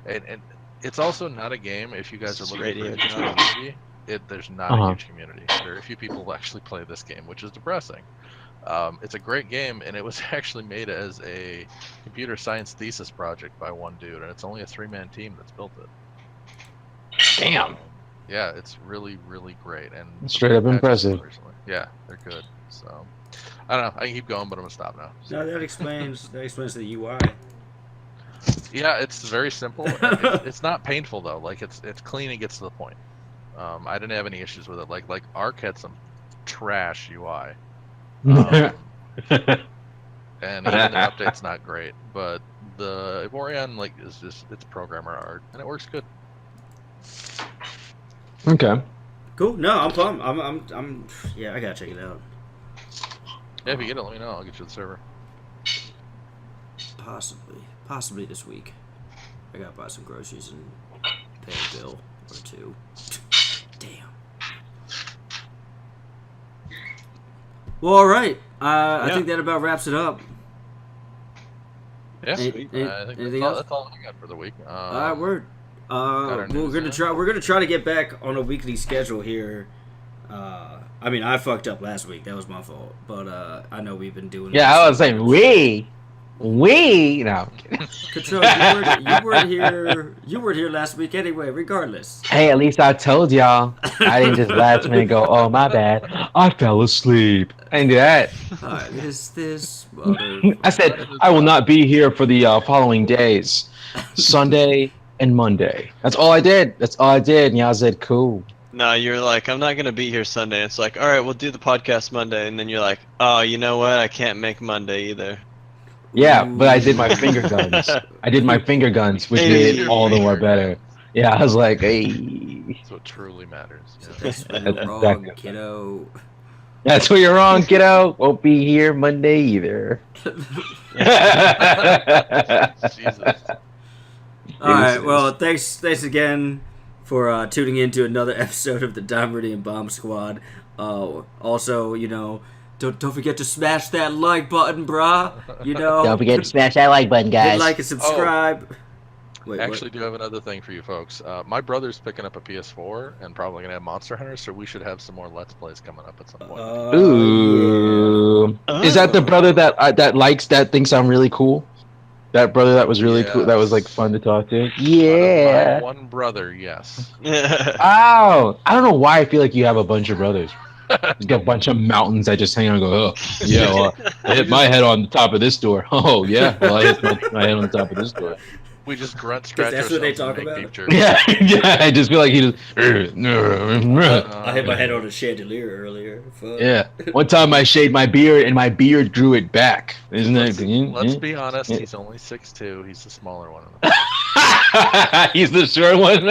and it's also not a game. If you guys are It's looking radio for a huge drama. community, there's not a huge community. Very few people who actually play this game, which is depressing. It's a great game, and it was actually made as a computer science thesis project by one dude, and it's only a 3-man team that's built it. Damn. Yeah, it's really, really great, and Straight up patches impressive. recently. Yeah, they're good. So I don't know. I can keep going, but I'm gonna stop now. No, that explains the UI. Yeah, it's very simple. And it's not painful though. Like it's clean and gets to the point. I didn't have any issues with it. Like Ark had some trash UI, and even the update's not great. But the Ivorian is just it's programmer art, and it works good. Okay. Cool. No, I'm pumped. I'm. Yeah, I gotta check it out. Yeah, if you get it, let me know. I'll get you the server. Possibly this week. I gotta buy some groceries and pay a bill or two. Damn. Well, all right. I think that about wraps it up. Yeah, Any- sweet. any- I think anything that's all, else? that's all I got for the week. All right, word. our We're news gonna now? try to get back on a weekly schedule here. I mean, I fucked up last week. That was my fault. But I know we've been doing. Yeah, I was saying we. No. I'm kidding. Control, you weren't here last week anyway. Regardless. Hey, at least I told y'all. I didn't just last minute go, oh my bad. I fell asleep. I didn't do that. All right, this. I said I will not be here for the following days, Sunday and Monday. That's all I did. And y'all said cool. No, you're like, I'm not gonna be here Sunday. It's like, all right, we'll do the podcast Monday, and then you're like, oh, you know what? I can't make Monday either. Yeah, but I did my finger guns. Which made it all the more better. Yeah, I was like, hey. That's what truly matters. That's Yeah. where you're wrong, Exactly. kiddo. That's where you're wrong, kiddo. Won't be here Monday either. Jesus. All right. Well, thanks again for tuning in to another episode of the Dime Meridian Bomb Squad. Also, don't forget to smash that like button, brah. Don't forget to smash that like button, hit guys. like and subscribe. Wait, I actually do have another thing for you folks. My brother's picking up a PS4 and probably gonna have Monster Hunter, so we should have some more Let's Plays coming up at some point. Ooh. Is that the brother that likes that thinks I'm really cool? That brother that was really cool. That was like fun to talk to. My one brother, yes. Oh, I don't know why I feel like you have a bunch of brothers. He's got a bunch of mountains that just hang on and go, oh, yeah, well, I hit my head on the top of this door. Oh, yeah, well, I hit my head on the top of this door. We just grunt, scratch that's ourselves what they talk and make about? beef jerky. Yeah, yeah, I just feel like he just. I hit my head on a chandelier earlier. Fuck. Yeah. One time I shaved my beard and my beard grew it back. Isn't that? Let's be honest, he's only 6'2". He's the smaller one. He's the short one.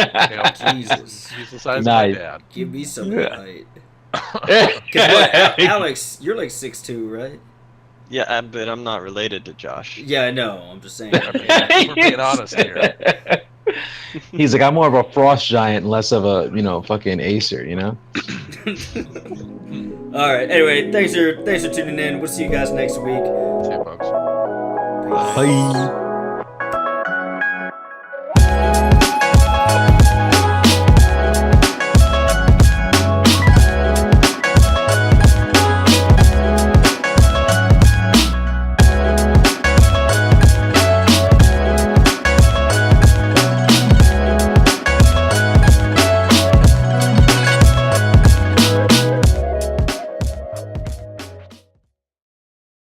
Jesus. He's the size Nice. of my dad. Give me some height. 'Cause what, Alex, you're like 6'2", right? Yeah, but I'm not related to Josh. Yeah, I know. I'm just saying. We're being honest here. He's like, I'm more of a frost giant, less of a, fucking acer, All right. Anyway, thanks for tuning in. We'll see you guys next week. See you, folks. Bye.